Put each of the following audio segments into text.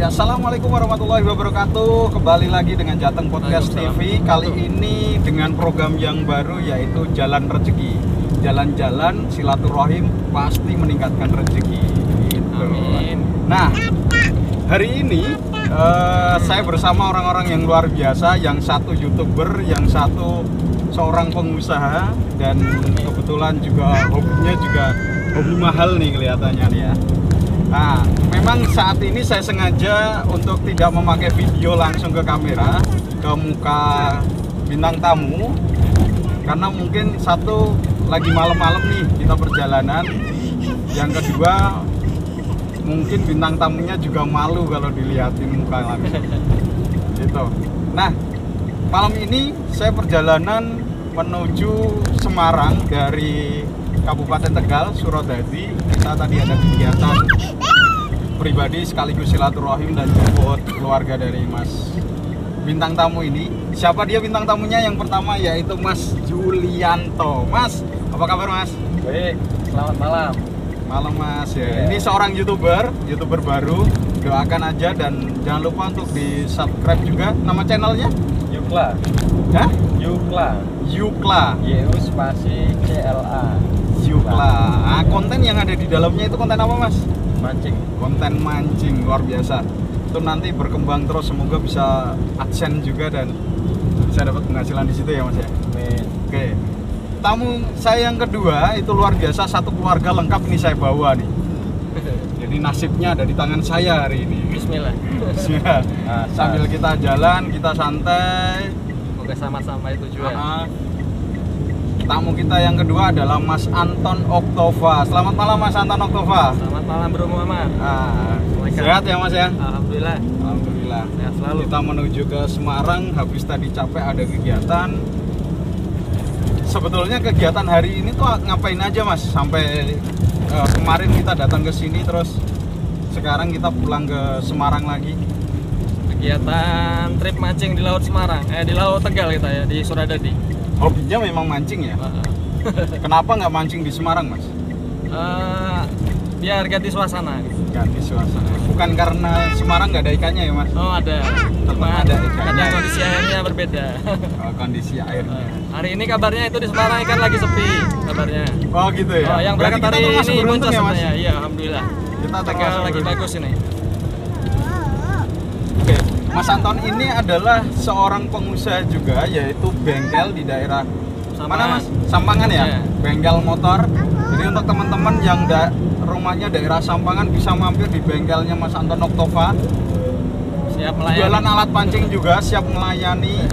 Ya, assalamualaikum warahmatullahi wabarakatuh. Kembali lagi dengan Jateng Podcast TV. Kali ini dengan program yang baru, yaitu Jalan Rezeki. Jalan-jalan silaturahim pasti meningkatkan rezeki. Gitu. Amin. Nah, hari ini saya bersama orang-orang yang luar biasa. Yang satu YouTuber, yang satu seorang pengusaha, dan kebetulan juga hobinya juga hobi mahal nih kelihatannya nih ya. Nah, memang saat ini saya sengaja untuk tidak memakai video langsung ke kamera, ke muka bintang tamu, karena mungkin satu, lagi malam-malam nih kita perjalanan. Yang kedua, mungkin bintang tamunya juga malu kalau dilihatin muka langsung gitu. Nah, malam ini saya perjalanan menuju Semarang dari Kabupaten Tegal, Surodadi. Kita tadi ada kegiatan pribadi sekaligus silaturahim dan jemput keluarga dari Mas bintang tamu ini. Siapa dia bintang tamunya? Yang pertama yaitu Mas Julianto. Mas, apa kabar Mas? Baik, selamat malam. Malam Mas ya. Ini seorang YouTuber baru. Doakan aja dan jangan lupa untuk di-subscribe juga. Nama channelnya? Yukla. Hah? Yukla. YU spasi CLA. Yukla. Nah, konten yang ada di dalamnya itu konten apa Mas? Mancing. Konten mancing, luar biasa. Itu nanti berkembang terus, semoga bisa AdSense juga dan bisa dapat penghasilan di situ ya Mas ya. Amin. Oke. Tamu saya yang kedua itu luar biasa, satu keluarga lengkap ini saya bawa nih. Jadi nasibnya ada di tangan saya hari ini. Bismillah. Nah, sambil kita jalan, kita santai. Semoga sama-sama tujuan. Tamu kita yang kedua adalah Mas Anton Oktova. Selamat malam Mas Anton Oktova. Selamat malam Bro Muhammad. Sehat ya Mas ya? Alhamdulillah. Alhamdulillah. Sehat selalu. Kita menuju ke Semarang, habis tadi capek ada kegiatan. Sebetulnya kegiatan hari ini tuh ngapain aja Mas? Sampai kemarin kita datang ke sini, terus sekarang kita pulang ke Semarang lagi. Kegiatan trip mancing di Laut Semarang, di Laut Tegal kita ya, di Suradadi. Hobinya memang mancing ya? Kenapa nggak mancing di Semarang Mas? Biar ganti suasana. Ganti suasana. Bukan karena Semarang nggak ada ikannya ya Mas? Oh ada. Tetap ada ikannya. Kadang kondisi airnya berbeda. Kondisi airnya. Hari ini kabarnya itu di Semarang ikan lagi sepi kabarnya. Oh gitu ya? Oh, yang berangkat hari ini muncul ya, sebenarnya. Iya, alhamdulillah. Kita Tegal lagi beruntung. bagus ini. Oke, Mas Anton ini adalah seorang pengusaha juga, yaitu bengkel di daerah mana Mas? Sampangan ya? Iya. Bengkel motor. Jadi untuk teman-teman yang rumahnya daerah Sampangan bisa mampir di bengkelnya Mas Anton Oktova. Siap melayani. Jualan alat pancing juga, siap melayani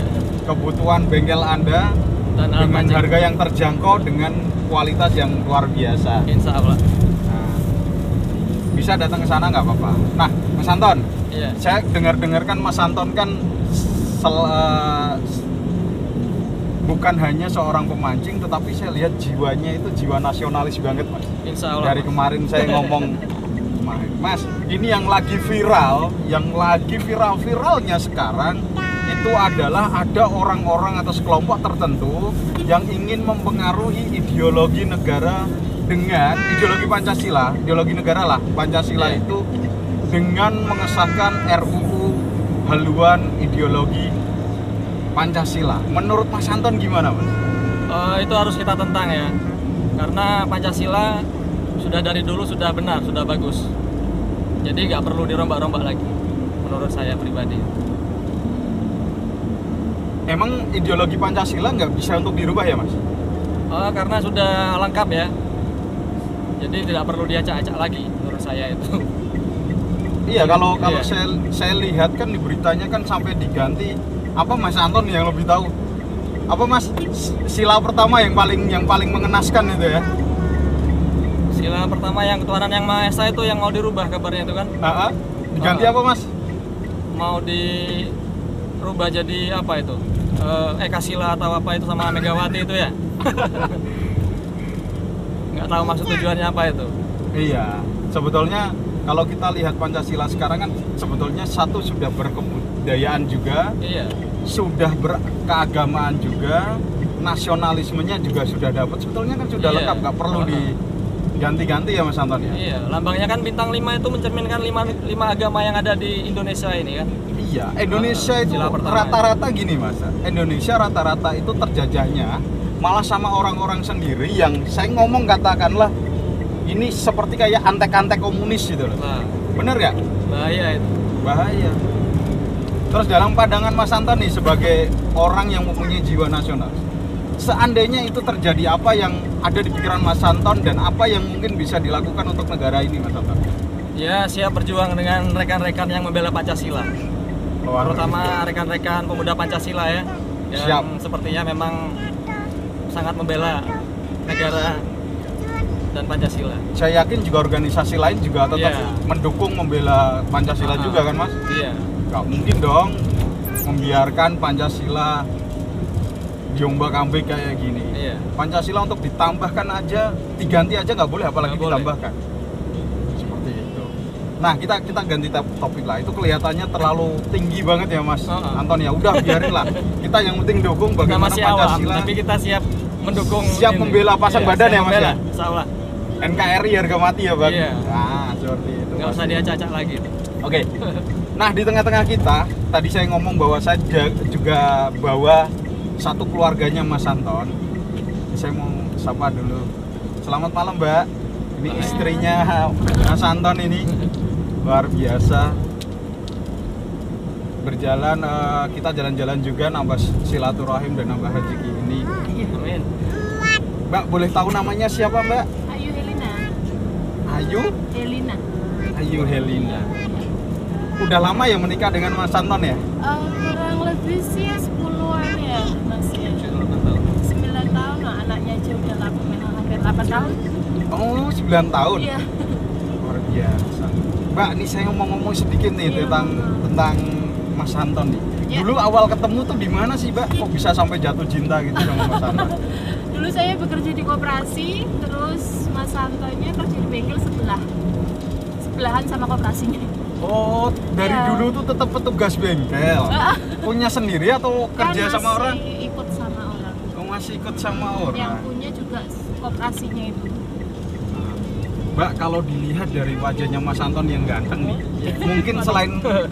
kebutuhan bengkel Anda Dan alat dengan pancing. harga yang terjangkau dengan kualitas yang luar biasa. Insya Allah. Nah, bisa datang ke sana nggak apa-apa. Nah, Mas Anton, Iya. saya dengar-dengar kan Mas Anton kan bukan hanya seorang pemancing, tetapi saya lihat jiwanya itu jiwa nasionalis banget Mas. Insya Allah. Dari kemarin saya ngomong, Mas, ini yang lagi viral-viralnya sekarang itu adalah ada orang-orang atau sekelompok tertentu yang ingin mempengaruhi ideologi negara dengan ideologi Pancasila, ideologi negara lah, Pancasila Iya. itu dengan mengesahkan RUU haluan ideologi Pancasila. Menurut Mas Anton gimana Mas? Itu harus kita tentang ya. Karena Pancasila sudah dari dulu sudah benar, sudah bagus. Jadi nggak perlu dirombak-rombak lagi. Menurut saya pribadi. Emang ideologi Pancasila nggak bisa untuk dirubah ya Mas? Karena sudah lengkap ya. Jadi tidak perlu diacak-acak lagi menurut saya itu. Iya, kalau Iya. saya lihat kan di beritanya kan sampai diganti. Apa Mas Anton yang lebih tahu? Apa Mas sila pertama yang paling mengenaskan itu ya? Sila pertama yang ketuhanan yang Maha Esa itu yang mau dirubah kabarnya itu kan. Diganti apa Mas? Mau dirubah jadi apa itu? Ekasila atau apa itu sama Megawati itu ya? Nggak tahu maksud tujuannya apa itu. Iya, sebetulnya kalau kita lihat Pancasila sekarang kan sebetulnya satu sudah berkebudayaan juga, Iya. sudah berkeagamaan juga, nasionalismenya juga sudah dapat. Sebetulnya kan sudah Iya. lengkap, nggak perlu ganti-ganti ya Mas Anton ya? Iya, lambangnya kan bintang 5 itu mencerminkan 5 agama yang ada di Indonesia ini kan. Iya, Indonesia itu Sila pertama. rata-rata gini Mas. Indonesia rata-rata itu terjajahnya malah sama orang-orang sendiri yang saya ngomong katakanlah ini seperti kayak antek-antek komunis gitu loh. Nah, Bener nggak? bahaya itu. Bahaya. Terus dalam pandangan Mas Anton nih sebagai orang yang mempunyai jiwa nasional, seandainya itu terjadi, apa yang ada di pikiran Mas Anton dan apa yang mungkin bisa dilakukan untuk negara ini Mas Anton? Ya, siap berjuang dengan rekan-rekan yang membela Pancasila. Terutama rekan-rekan pemuda Pancasila ya. Yang Siap. sepertinya memang sangat membela negara dan Pancasila. Saya yakin juga organisasi lain juga tetap Iya. mendukung membela Pancasila juga kan Mas? Iya. Gak mungkin dong membiarkan Pancasila diombak-ambing kayak gini. Iya. Pancasila untuk ditambahkan aja, diganti aja nggak boleh, apalagi Nggak boleh. ditambahkan. Seperti itu. Nah, kita ganti topik lah. Itu kelihatannya terlalu tinggi banget ya Mas Anton ya. Udah biarin lah. Kita yang penting dukung Kita bagaimana masih awam, Pancasila. tapi kita siap mendukung. Siap membela pasang badan siap ya, Mas, membela, ya? insya Allah. NKRI harga mati ya Bang. Iya. Nah, seperti itu. Nggak Mas. usah diacak-acak lagi. Oke. Nah, di tengah-tengah kita, tadi saya ngomong bahwa saya juga bawa satu keluarganya Mas Anton. Saya mau sapa dulu. Selamat malam, Mbak. Ini Hai. istrinya Mas Anton ini. Luar biasa. Berjalan, kita jalan-jalan juga nambah silaturahim dan nambah rezeki ini. Amin. Mbak, boleh tahu namanya siapa, Mbak? Ayu Helina. Ayu? Helina. Ayu Helina. Udah lama ya menikah dengan Mas Anton ya? Kurang lebih sih 10-an ya masih. 9 tahun lah, anaknya aja udah hampir 8 tahun. Oh, 9 tahun. Iya. Luar biasa. Mbak, ini saya ngomong-ngomong sedikit nih Iya, tentang Mas Anton nih. Iya. Dulu awal ketemu tuh di mana sih, Mbak? Kok bisa sampai jatuh cinta gitu sama Mas Anton? Dulu saya bekerja di koperasi, terus Mas Antonnya kerja di bengkel sebelahan sama koperasinya. Oh, dari Iya. dulu tuh tetap petugas bengkel. Punya sendiri atau kerja Kan sama orang? masih ikut sama orang. Oh, masih ikut sama orang. Yang punya juga koperasinya itu. Mbak, kalau dilihat dari wajahnya Mas Anton yang ganteng nih, Iya. mungkin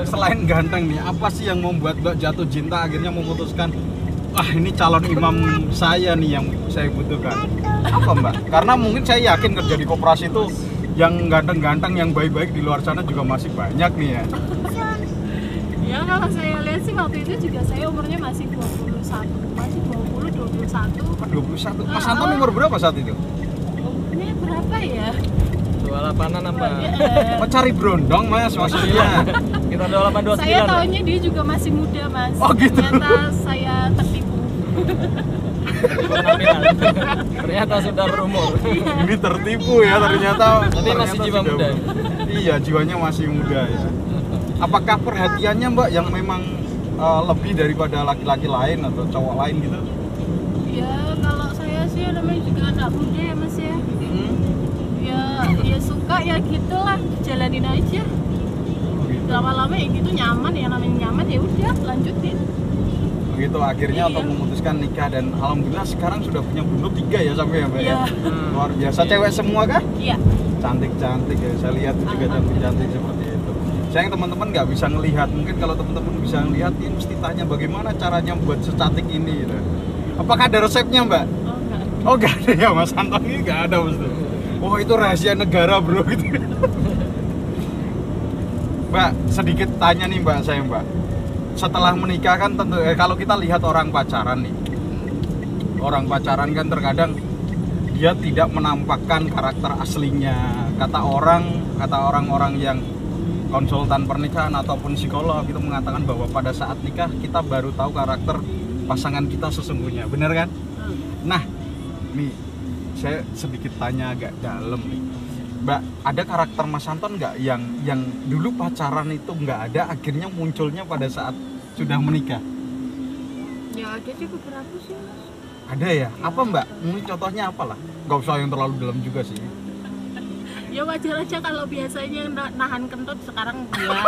selain ganteng nih, apa sih yang membuat Mbak jatuh cinta akhirnya memutuskan, wah ini calon imam saya nih yang saya butuhkan? Apa Mbak? Karena mungkin saya yakin kerja di koperasi itu yang ganteng-ganteng, yang baik-baik di luar sana juga masih banyak nih ya. Ya kalau saya lihat sih waktu itu juga saya umurnya masih 21, masih 21. 21. Mas Anton umur berapa saat itu? Umurnya berapa ya? 28-an apa? Oh, cari berondong Mas maksudnya. Kita 28 29. Saya tahunya dia juga masih muda Mas. Oh, gitu. Ternyata saya tertipu. Penampilan. Ternyata sudah berumur. Ini tertipu ya ternyata. Tapi masih ternyata jiwa sudah muda. Iya, jiwanya masih muda ya. Apakah perhatiannya Mbak yang memang lebih daripada laki-laki lain atau cowok lain gitu? Ya kalau saya sih namanya juga anak muda ya Mas ya. Hmm? Ya suka ya gitulah, jalanin aja. Lama-lama ya gitu nyaman, ya namanya nyaman ya udah lanjutin. Begitu akhirnya Iya. untuk memutuskan nikah dan alhamdulillah sekarang sudah punya bunduk 3 ya sampai ya Mbak ya. Iya. Luar biasa. Cewek semua kah? Iya. Cantik-cantik ya. Saya lihat juga cantik-cantik seperti itu. Sayang teman-teman nggak bisa ngelihat. Mungkin kalau teman-teman bisa ngelihat ini mesti tanya bagaimana caranya buat secantik ini gitu. Apakah ada resepnya Mbak? Oh enggak. Oh nggak ada ya Mas Anton ini nggak ada Mas. Oh itu rahasia negara bro gitu. Mbak sedikit tanya nih Mbak saya Mbak. Setelah menikah kan tentu kalau kita lihat orang pacaran nih, orang pacaran kan terkadang dia tidak menampakkan karakter aslinya. Kata orang-orang yang konsultan pernikahan ataupun psikolog itu mengatakan bahwa pada saat nikah kita baru tahu karakter pasangan kita sesungguhnya, benar kan? Nah, nih saya sedikit tanya agak dalam nih, Mbak, ada karakter Mas Anton nggak yang dulu pacaran itu nggak ada, akhirnya munculnya pada saat sudah menikah? Ya ada sih beberapa sih Mas. Ada ya? Apa Mbak? Mungkin contohnya apalah? Nggak usah yang terlalu dalam juga sih. Ya wajar aja kalau biasanya nahan kentut sekarang dia.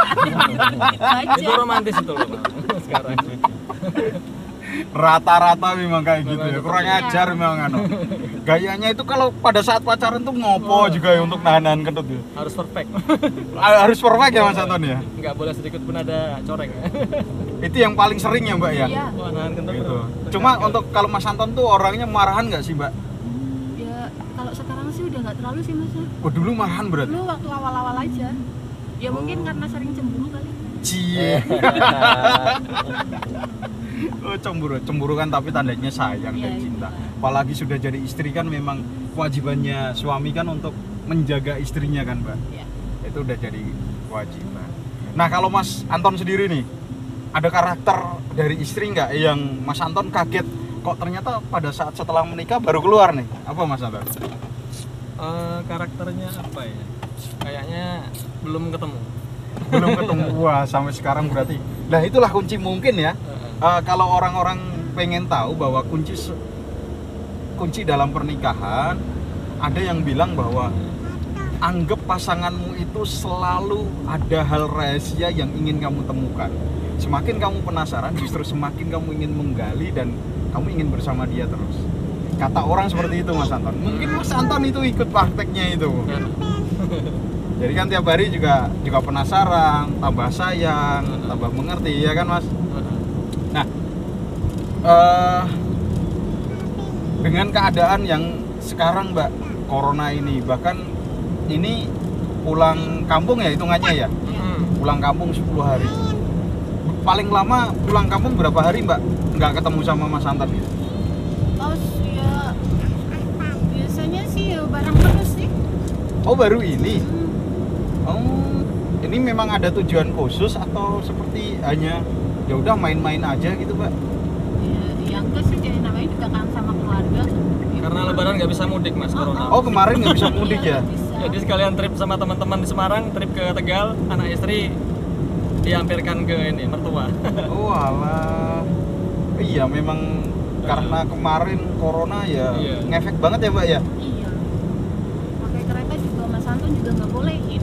Itu Wajar. romantis itu loh Bang. Sekarang. Rata-rata memang kayak gitu ya, kurang Iya. ajar memang anu. Gayanya itu kalau pada saat pacaran tuh ngopo juga ya untuk nahan kentut ya. Harus perfect. Harus perfect ya Mas Anton ya. Nggak boleh sedikit pun ada coreng. Itu yang paling sering ya Mbak ya. Iya. Wah, nahan kentut Gitu. bro. Cuma untuk kalau Mas Anton tuh orangnya marahan nggak sih Mbak? Ya kalau sekarang sih udah nggak terlalu sih mas. Oh dulu marahan berarti. Dulu waktu awal-awal aja. Ya mungkin karena sering cemburu kali. Cie. Oh cemburu kan tapi tandanya sayang dan Iya, cinta. iya. Apalagi sudah jadi istri kan memang kewajibannya suami kan untuk menjaga istrinya kan Mbak. Ya. Itu udah jadi kewajiban. Nah kalau Mas Anton sendiri nih, ada karakter dari istri nggak yang Mas Anton kaget kok ternyata pada saat setelah menikah baru keluar nih? Apa Mas Anton? Karakternya apa ya? Kayaknya belum ketemu. Belum ketemu. Wah sampai sekarang berarti. Nah itulah kunci mungkin ya. Kalau orang-orang pengen tahu bahwa kunci dalam pernikahan, ada yang bilang bahwa anggap pasanganmu itu selalu ada hal rahasia yang ingin kamu temukan. Semakin kamu penasaran, justru semakin kamu ingin menggali dan kamu ingin bersama dia terus. Kata orang seperti itu Mas Anton. Mungkin Mas Anton itu ikut prakteknya itu. Jadi kan tiap hari juga penasaran, tambah sayang, tambah mengerti ya kan Mas. Nah, dengan keadaan yang sekarang Mbak, corona ini, bahkan ini pulang kampung ya hitungannya ya, pulang kampung 10 hari. Paling lama pulang kampung berapa hari Mbak? Nggak ketemu sama Mas Anton gitu? Oh ya biasanya sih ya bareng terus sih. Oh baru ini? Oh, ini memang ada tujuan khusus atau seperti hanya ya udah main-main aja gitu Mbak? Ya enggak sih, jadi namanya juga kan sama keluarga. Karena lebaran nggak bisa mudik mas, corona. Oh kemarin nggak bisa mudik ya? Iya, bisa. Jadi sekalian trip sama teman-teman di Semarang, trip ke Tegal, anak istri dihampirkan ke ini mertua. Oh alah. Iya memang karena kemarin corona ya Iya. ngefek banget ya Mbak ya? Iya. Pakai kereta juga Mas Anton juga nggak bolehin.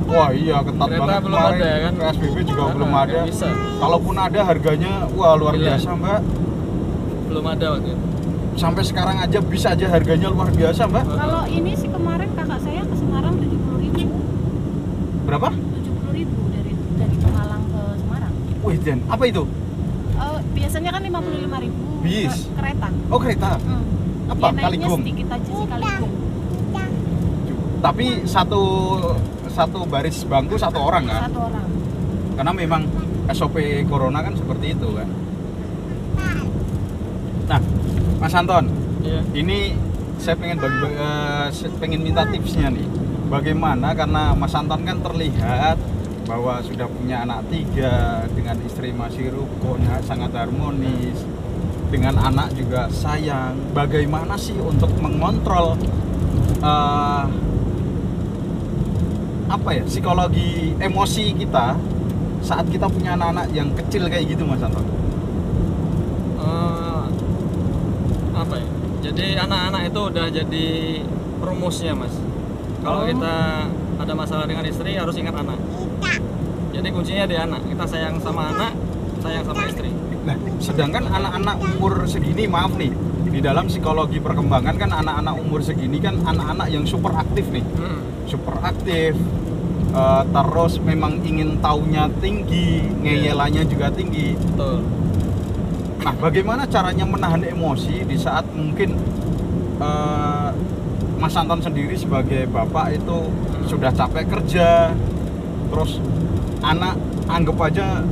Wah iya ketat Kereta banget belum kemarin. ada, kan? PSBB juga belum Nggak ada. bisa. Kalaupun ada harganya wah luar Gila. biasa Mbak. Belum ada waktu itu. Sampai sekarang aja bisa aja harganya luar biasa Mbak. Kalau ini sih kemarin kakak saya ke Semarang 70.000. Berapa? 70.000 dari Pemalang ke Semarang. Wih Den, apa itu? Biasanya kan 55.000 Bis. kereta. Oh kereta. Apa? Ya, naiknya Kaligung. sedikit aja sih Kaligung. Tapi satu baris bangku satu orang kan? Satu orang. Karena memang SOP corona kan seperti itu kan. Nah, Mas Anton, Iya. ini saya pengen minta tipsnya nih. Bagaimana karena Mas Anton kan terlihat bahwa sudah punya anak 3, dengan istri masih rukun, sangat harmonis, dengan anak juga sayang. Bagaimana sih untuk mengontrol apa ya, psikologi emosi kita saat kita punya anak-anak yang kecil kayak gitu Mas Anton? Apa ya? Jadi anak-anak itu udah jadi rumusnya mas. Kalau Oh. kita ada masalah dengan istri harus ingat anak. Jadi kuncinya di anak. Kita sayang sama anak, sayang sama istri. Nah, sedangkan anak-anak umur segini, maaf nih, di dalam psikologi perkembangan kan anak-anak umur segini kan anak-anak yang super aktif nih, super aktif, terus memang ingin taunya tinggi, ngeyelannya juga tinggi. Betul. Nah, bagaimana caranya menahan emosi di saat mungkin Mas Anton sendiri sebagai bapak itu sudah capek kerja, terus anak anggap aja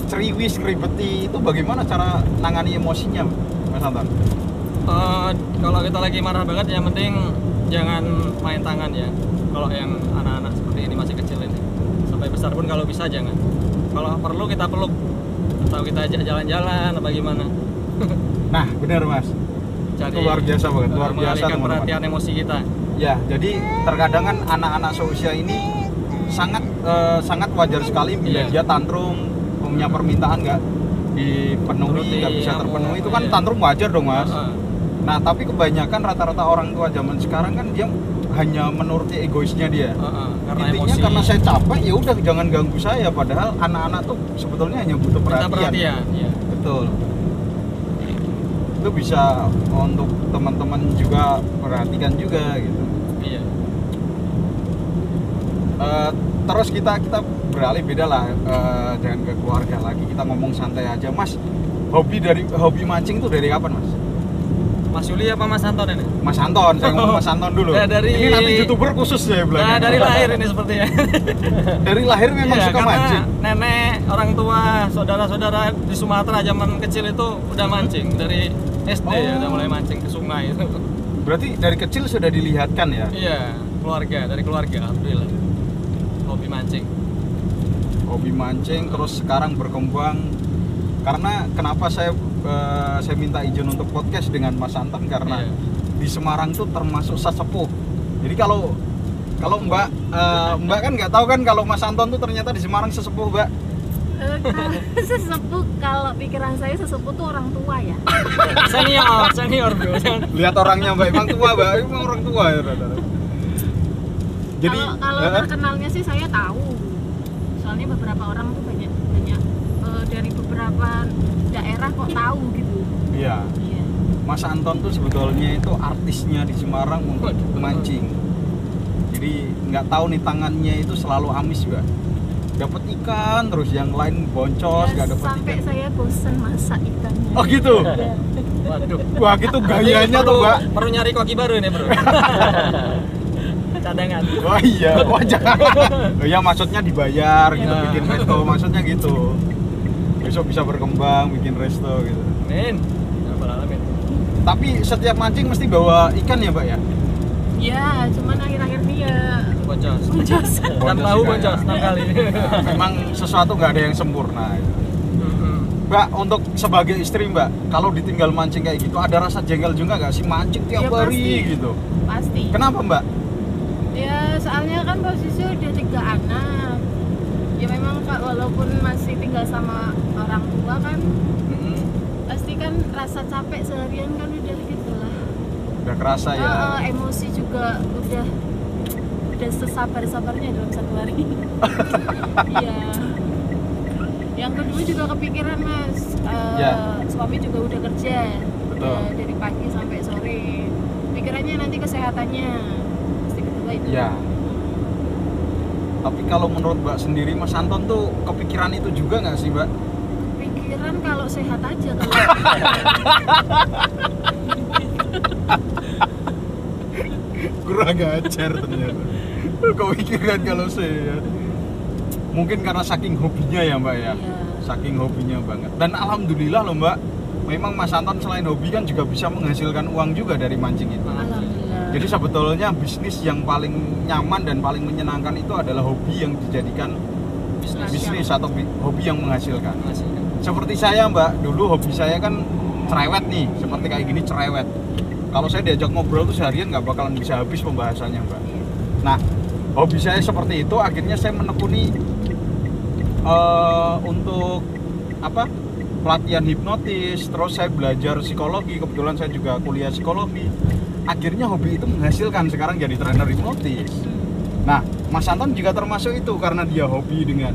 ceriwis, keribeti, itu bagaimana cara nangani emosinya Mas Anton? Kalau kita lagi marah banget yang penting jangan main tangan ya. Kalau yang anak-anak seperti ini masih kecil ini, sampai besar pun kalau bisa jangan. Kalau perlu kita peluk atau kita ajak jalan-jalan apa gimana. Nah, benar Mas. Itu luar biasa banget, luar biasa mengalihkan teman-teman. perhatian emosi kita. Ya, jadi terkadang kan anak-anak seusia ini sangat wajar sekali bila Iya. dia tantrum, punya permintaan nggak dipenuhi, nggak bisa Turuti, terpenuhi, itu kan iya. tantrum wajar dong Mas. Heeh. Nah, tapi kebanyakan rata-rata orang tua zaman sekarang kan dia hanya menuruti egoisnya dia. Karena Intinya emosi. karena saya capek ya udah jangan ganggu saya, padahal anak-anak tuh sebetulnya hanya butuh Kita perhatian. perhatian. Iya. Betul. Itu bisa untuk teman-teman juga perhatikan juga gitu. Iya. Terus kita beralih beda lah, jangan ke keluarga lagi, kita ngomong santai aja. Mas, hobi mancing tuh dari kapan, Mas? Mas Yuli apa Mas Anton ini? Mas Anton, saya ngomong Mas Anton dulu. Ya, Ini nanti YouTuber khusus ya Nah, belakang. dari lahir ini sepertinya. Dari lahir memang Iya, suka karena mancing. nenek, orang tua, saudara-saudara di Sumatera zaman kecil itu udah mancing dari SD ya, udah mulai mancing ke sungai itu. Berarti dari kecil sudah dilihatkan ya? Iya, dari keluarga, alhamdulillah. Hobi mancing. Hobi mancing, terus sekarang berkembang. Karena kenapa saya minta izin untuk podcast dengan Mas Anton, karena Iya. di Semarang tuh termasuk sesepuh. Jadi kalau Mbak kan nggak tahu kan kalau Mas Anton tuh ternyata di Semarang sesepuh, Mbak. Sesepuh, kalau pikiran saya sesepuh tuh orang tua ya. Senior bro. Lihat orangnya, Mbak, emang tua, Mbak. Emang orang tua ya, Saudara. Jadi kalau terkenalnya sih saya tahu. Soalnya beberapa orang tuh banyak dari beberapa daerah kok tahu gitu. iya, Iya. Mas Anton tuh sebetulnya itu artisnya di Semarang untuk mancing. Jadi nggak tahu nih tangannya itu selalu amis, Mbak. Dapat ikan terus yang lain boncos, nggak dapat Sampai ikan. saya bosen masak ikannya. Oh gitu. Iya. Waduh. Wah, gitu gayanya tuh, Mbak. Perlu nyari koki baru nih bro. Cadangan. Oh iya, wah jangan. Oh iya, maksudnya dibayar gitu, Ya. bikin resto, maksudnya gitu. Besok bisa berkembang, bikin resto gitu. Amin. Ya rabbal alamin. Tapi setiap mancing mesti bawa ikan ya, Mbak ya? Ya, cuman akhir-akhir ini ya Boncos. boncos. Dan tahu juga boncos ya. 6 kali. Nah, memang sesuatu nggak ada yang sempurna. Gitu. Mm-mm. Mbak, untuk sebagai istri, Mbak, kalau ditinggal mancing kayak gitu, ada rasa jengkel juga nggak sih mancing tiap Ya, hari pasti. gitu? Pasti. Kenapa, Mbak? Ya, soalnya kan posisi udah 3 anak. Ya memang Kak, walaupun masih tinggal sama orang tua kan, Mm-mm. pasti kan rasa capek seharian kan udah gitu lah. Udah kerasa ya. Emosi juga udah sesabar-sabarnya dalam 1 hari. Iya. Yang kedua juga kepikiran Mas, Ya. suami juga udah kerja. Betul. Udah dari pagi sampai sore. Pikirannya nanti kesehatannya. Pasti kedua itu. Ya. Tapi kalau menurut Mbak sendiri, Mas Anton tuh kepikiran itu juga nggak sih, Mbak? Pikiran kalau sehat aja kalau. Kurang ajar ternyata. Kepikiran kalau sehat. Mungkin karena saking hobinya ya, Mbak ya. Iya. Saking hobinya banget. Dan alhamdulillah loh, Mbak. Memang Mas Anton selain hobi kan juga bisa menghasilkan uang juga dari mancing itu. Alhamdulillah. Jadi sebetulnya bisnis yang paling nyaman dan paling menyenangkan itu adalah hobi yang dijadikan bisnis atau hobi yang menghasilkan. Masih. Seperti saya, Mbak, dulu hobi saya kan cerewet nih, seperti kayak gini cerewet. Kalau saya diajak ngobrol tuh seharian nggak bakalan bisa habis pembahasannya, Mbak. Nah, hobi saya seperti itu, akhirnya saya menekuni untuk apa? Pelatihan hipnotis, terus saya belajar psikologi, kebetulan saya juga kuliah psikologi. Akhirnya hobi itu menghasilkan, sekarang jadi trainer hipnotis. Nah, Mas Anton juga termasuk itu karena dia hobi dengan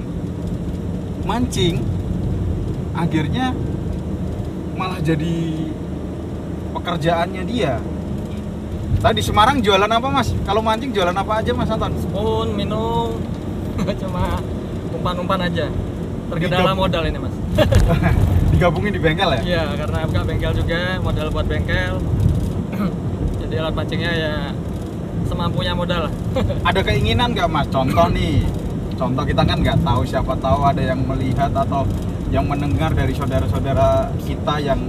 mancing. Akhirnya malah jadi pekerjaannya dia. Tadi di Semarang jualan apa, Mas? Kalau mancing jualan apa aja, Mas Anton? Spoon, minum, cuma umpan-umpan aja. Terkendala modal ini mas. Digabungin di bengkel ya? Iya, karena buka bengkel juga, modal buat bengkel. Jadi alat pancingnya ya semampunya modal lah. Ada keinginan nggak, Mas? Contoh nih, contoh kita kan nggak tahu, siapa tahu ada yang melihat atau yang mendengar dari saudara-saudara kita yang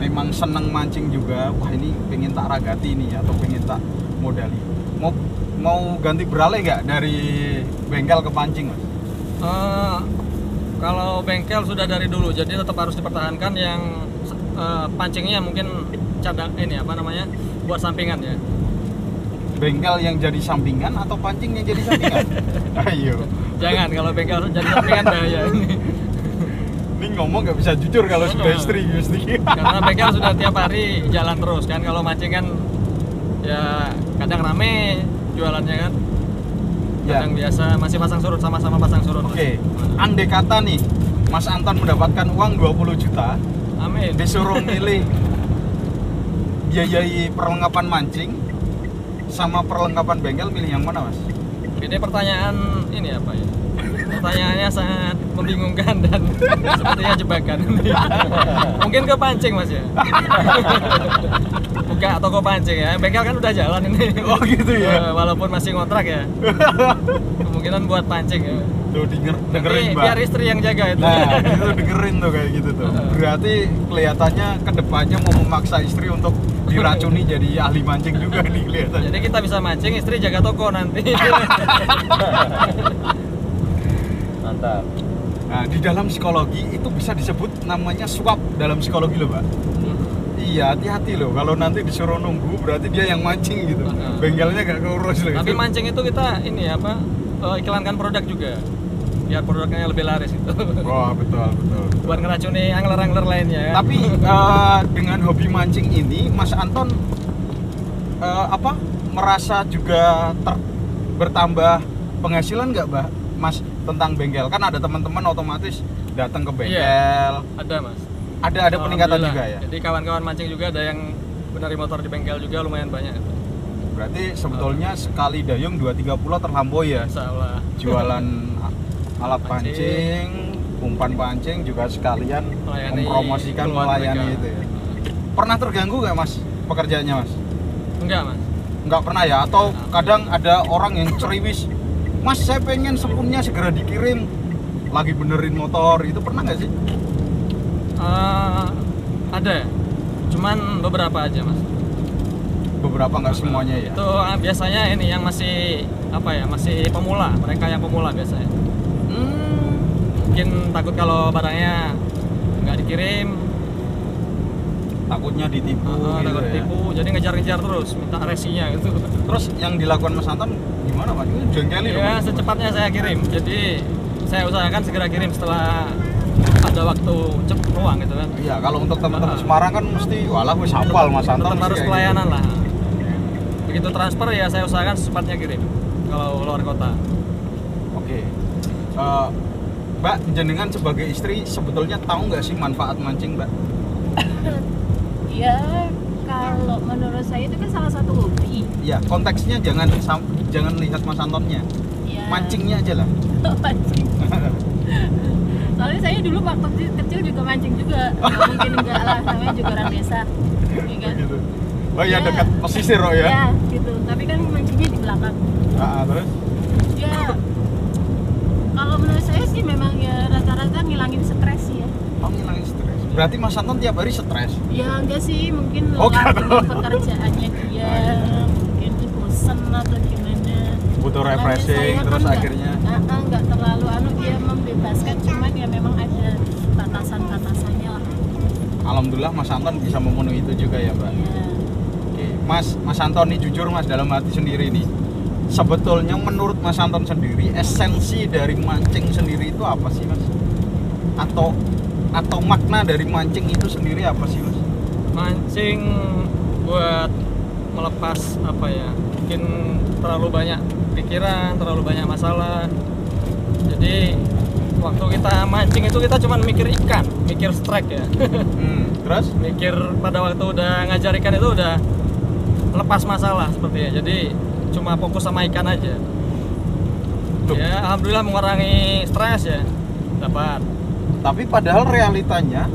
memang senang mancing juga. Wah, ini pengen tak ragati nih atau pengen tak modali. Mau ganti beralih nggak dari bengkel ke pancing, Mas? Kalau bengkel sudah dari dulu, jadi tetap harus dipertahankan. Yang pancingnya mungkin cadang ini apa namanya, buat sampingan ya. Bengkel yang jadi sampingan atau pancing yang jadi sampingan? Ayo. Jangan, kalau bengkel jadi sampingan bahaya ini. Ini ngomong nggak bisa jujur kalau sudah istri mesti. Karena bengkel sudah tiap hari jalan terus kan. Kalau mancing kan ya kadang rame jualannya kan. Kadang biasa masih pasang surut, sama-sama pasang surut. Oke. Andai kata nih Mas Anton mendapatkan uang 20 juta, Amin. disuruh milih membiayai perlengkapan mancing sama perlengkapan bengkel, milih yang mana mas? Ini pertanyaan ini apa ya? Pertanyaannya sangat membingungkan dan sepertinya jebakan. Mungkin ke pancing mas ya. Buka toko pancing ya. Bengkel kan udah jalan ini. Oh gitu ya. Walaupun masih ngontrak ya. Kemungkinan buat pancing ya. Tuh dengerin Tapi mbak. biar istri yang jaga itu. Nah itu dengerin tuh kayak gitu tuh. Berarti kelihatannya kedepannya mau memaksa istri untuk diracuni jadi ahli mancing juga nih kelihatannya. Jadi kita bisa mancing, istri jaga toko nanti. Mantap. Nah di dalam psikologi itu bisa disebut namanya swap dalam psikologi loh mbak. Iya, hati-hati loh. Kalau nanti disuruh nunggu, berarti dia yang mancing gitu. Bengkelnya gak keurus loh. Tapi itu. mancing itu kita ini apa? Iklankan produk juga. Biar produknya lebih laris itu. Wah betul. Buat ngeracuni angler-angler lainnya ya. Tapi dengan hobi mancing ini, Mas Anton merasa juga bertambah penghasilan nggak, Mbak? Mas tentang bengkel kan ada teman-teman otomatis datang ke bengkel. Iya, ada mas. Ada peningkatan Alhamdulillah. juga ya. Jadi kawan-kawan mancing juga ada yang benerin motor di bengkel juga lumayan banyak. Berarti sebetulnya sekali dayung 2-3 pulau terlampaui ya. Insya Allah. Jualan alat pancing, umpan pancing juga sekalian Melayani mempromosikan keluhan melayani mereka. itu ya. Pernah terganggu nggak mas pekerjaannya mas? Enggak mas. Nggak pernah ya? Atau kadang ada orang yang ceriwis, mas saya pengen sepunnya segera dikirim, lagi benerin motor, itu pernah nggak sih? Ada, cuman beberapa aja mas. Beberapa, nggak semuanya ya? Itu biasanya ini yang masih apa ya, masih pemula, mereka yang pemula biasanya. Mungkin takut kalau barangnya nggak dikirim, Takutnya ditipu gitu takut ya? tipu, jadi ngejar-ngejar terus, minta resinya gitu. Terus yang dilakukan Mas Anton gimana Mas? Ini jengkelin Ya dong. secepatnya saya kirim, jadi saya usahakan segera kirim setelah ada waktu cepat luang gitu kan. Iya, kalau untuk teman-teman Semarang kan mesti walah wis hafal Mas Anton. Tetap mesti harus kayak pelayanan lah. Begitu transfer ya saya usahakan secepatnya kirim kalau luar kota. gitu. Oke. Mbak, jenengan sebagai istri sebetulnya tahu nggak sih manfaat mancing, Mbak? Ya kalau menurut saya itu kan salah satu hobi. Iya, konteksnya jangan lihat Mas Antonnya. Ya. Mancingnya aja lah. Mancing. Soalnya saya dulu waktu kecil juga mancing juga. Nggak mungkin enggak lah, namanya juga orang desa. Ya kan? Gitu. Oh ya, Ya. dekat pesisir oh ya. Ya, gitu. Tapi kan mancingnya di belakang. Terus? Ya, kalau menurut saya sih memang ya rata-rata ngilangin stres ya. Oh, ngilangin stres. Berarti Mas Anton tiap hari stres? Ya enggak sih, mungkin Oh, lelah enggak. dengan pekerjaannya dia, mungkin bosen atau gimana. Butuh Makanya refreshing, saya kan terus enggak- akhirnya enggak terlalu dia membebaskan, cuman ya memang ada batasan-batasannya lah. alhamdulillah Mas Anton bisa memenuhi itu juga ya, Mbak. Ya. Oke. Mas Anton nih jujur Mas dalam hati sendiri nih. Sebetulnya menurut Mas Anton sendiri esensi dari mancing sendiri itu apa sih, Mas? Atau makna dari mancing itu sendiri apa sih, Mas? Mancing buat melepas apa ya, mungkin terlalu banyak pikiran, terlalu banyak masalah. Jadi waktu kita mancing itu kita cuma mikir ikan, mikir strike ya. Terus? Mikir pada waktu udah ngajar ikan itu udah lepas masalah sepertinya. Jadi cuma fokus sama ikan aja. Loh. Ya alhamdulillah mengurangi stres ya. Dapat. Tapi padahal realitanya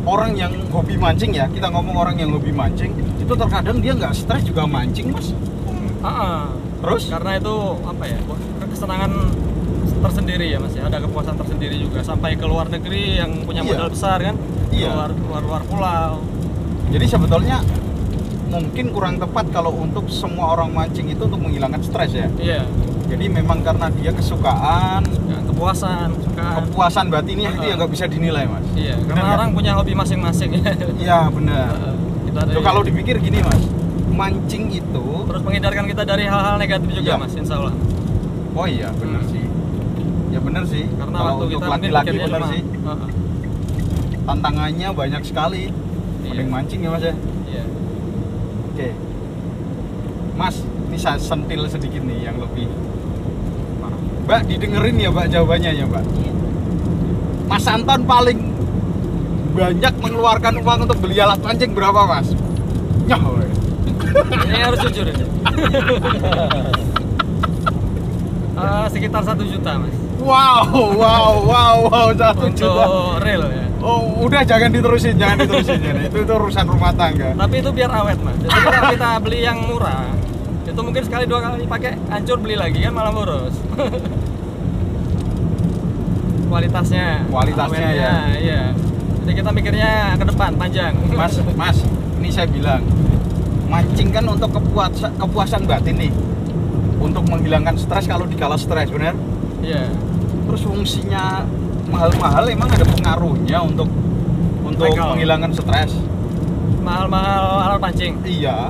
orang yang hobi mancing ya, kita ngomong orang yang hobi mancing itu terkadang dia nggak stres juga mancing, Mas. Terus? Karena itu apa ya, kesenangan tersendiri ya mas ya, ada kepuasan tersendiri juga sampai ke luar negeri yang punya Iya. modal besar kan, Iya. luar pulau. Jadi sebetulnya mungkin kurang tepat kalau untuk semua orang mancing itu untuk menghilangkan stres ya. Iya, Jadi memang karena dia kesukaan, ya, kepuasan batinnya itu yang nggak bisa dinilai, Mas. Iya, Benar karena nggak? orang punya hobi masing-masing. Iya benar. Kita ada Loh, kalau dipikir gini, Mas, mancing itu, terus menghindarkan kita dari hal-hal negatif juga Iya. mas, insya Allah. oh iya benar sih. Ya benar sih. Karena Kalau waktu untuk kita mungkin laki-laki pikirnya benar cuma, sih. Tantangannya banyak sekali. Mending Iya. mancing ya, Mas ya. Iya. Oke, Mas, ini saya sentil sedikit nih yang lebih. Mbak, didengerin ya Mbak jawabannya ya Mbak. Iya. Mas Anton paling banyak mengeluarkan uang untuk beli alat pancing berapa Mas? Nyoh. Ini harus jujur ini. Sekitar 1 juta mas. Wow, 1 Untuk juta. real ya. Oh, udah jangan diterusin jadi. Itu urusan rumah tangga. Tapi itu biar awet mas. Jadi kalau kita beli yang murah, itu mungkin sekali 2 kali pakai hancur, beli lagi kan malah boros. Kualitasnya Kualitasnya, awetnya, iya. Jadi kita mikirnya ke depan panjang. Mas, ini saya bilang mancing kan untuk kepuasan batin nih, untuk menghilangkan stres kalau dikala stres, benar? Iya. Terus fungsinya mahal-mahal emang ada pengaruhnya untuk Legal. menghilangkan stres? Mahal-mahal alat pancing. Iya.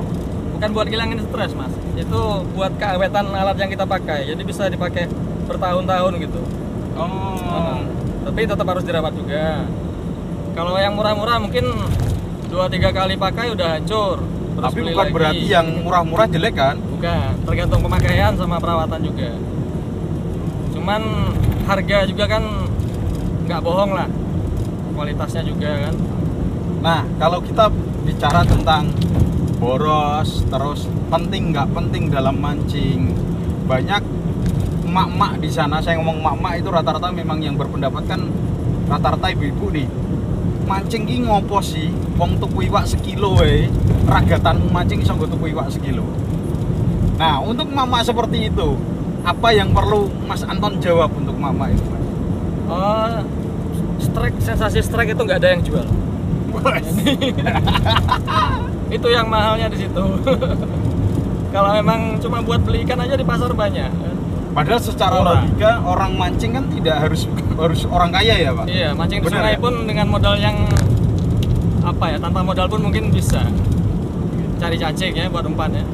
Bukan buat ngilangin stres mas, itu buat keawetan alat yang kita pakai. Jadi bisa dipakai bertahun-tahun gitu. Oh. Tapi tetap harus dirawat juga. Kalau yang murah-murah mungkin 2-3 kali pakai udah hancur. Terus Tapi beli bukan lagi. berarti yang murah-murah jelek kan? Bukan, tergantung pemakaian sama perawatan juga. Cuman harga juga kan nggak bohong lah, kualitasnya juga kan. Nah, kalau kita bicara tentang boros, terus penting nggak penting dalam mancing, banyak emak-emak di sana, saya ngomong emak-emak itu rata-rata memang yang berpendapat kan rata-rata ibu-ibu nih. Mancing ki ngopo sih? Wong tuku iwak sekilo wae, ragatan mancing iso nggo tuku iwak sekilo. Nah, untuk mama seperti itu, apa yang perlu Mas Anton jawab untuk mama itu, Mas? Oh, sensasi strike itu nggak ada yang jual. Itu yang mahalnya di situ. Kalau memang cuma buat beli ikan aja di pasar banyak. Padahal secara Murah. logika orang mancing kan tidak harus orang kaya ya, Pak? Iya, mancing di Bener sungai ya? pun dengan modal yang apa ya, tanpa modal pun mungkin bisa cari cacing ya buat umpan ya.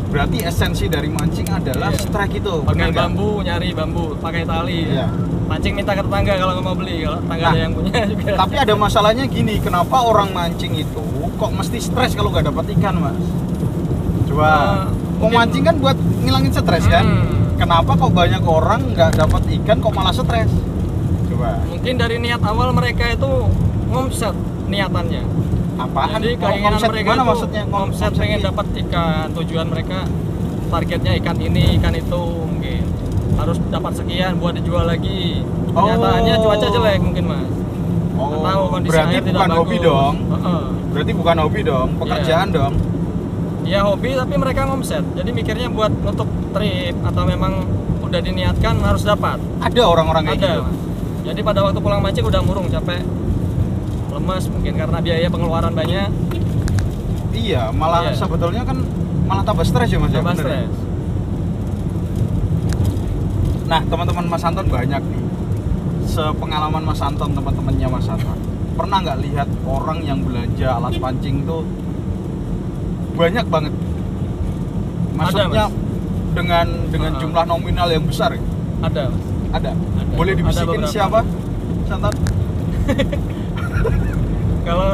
Berarti esensi dari mancing adalah Iya. strike itu, Pakai benar nggak? bambu, nyari bambu, pakai tali. Iya. Mancing minta ke tetangga kalau nggak mau beli, kalau tetangga Nah, ada yang punya juga. Tapi ada masalahnya gini, kenapa orang mancing itu kok mesti stres kalau nggak dapat ikan, Mas? Coba, kok mungkin- mancing kan buat ngilangin stres kan? Kenapa kok banyak orang nggak dapat ikan kok malah stres? Coba, Mungkin dari niat awal mereka itu ngomset niatannya. apaan? Jadi Kalau keinginan konsep mereka gimana itu maksudnya? ngomset pengen ini? dapat ikan. Tujuan mereka targetnya ikan ini, ikan itu mungkin. Harus dapat sekian buat dijual lagi. Kenyataannya Oh. cuaca jelek mungkin mas. Oh, Atau kondisi berarti air tidak bukan bagus. hobi dong. Heeh. Berarti bukan hobi dong, pekerjaan dong. Ya hobi tapi mereka ngomset. Jadi mikirnya buat nutup trip atau memang udah diniatkan harus dapat. Ada orang-orang kayak Ada. gitu. Mas. Jadi pada waktu pulang mancing udah murung, capek, lemas mungkin karena biaya pengeluaran banyak, Iya, malah Iya. sebetulnya kan malah tambah stres ya Mas ya. tambah bener ya? stres. Nah, teman-teman Mas Anton banyak nih. Sepengalaman Mas Anton, teman-temannya Mas Anton, pernah nggak lihat orang yang belanja alat pancing tuh banyak banget? Maksudnya Mas. dengan Ah. jumlah nominal yang besar. Ada. Mas. Ada. Ada. Boleh Ada dibisikin beberapa. siapa? Mas Anton? Kalau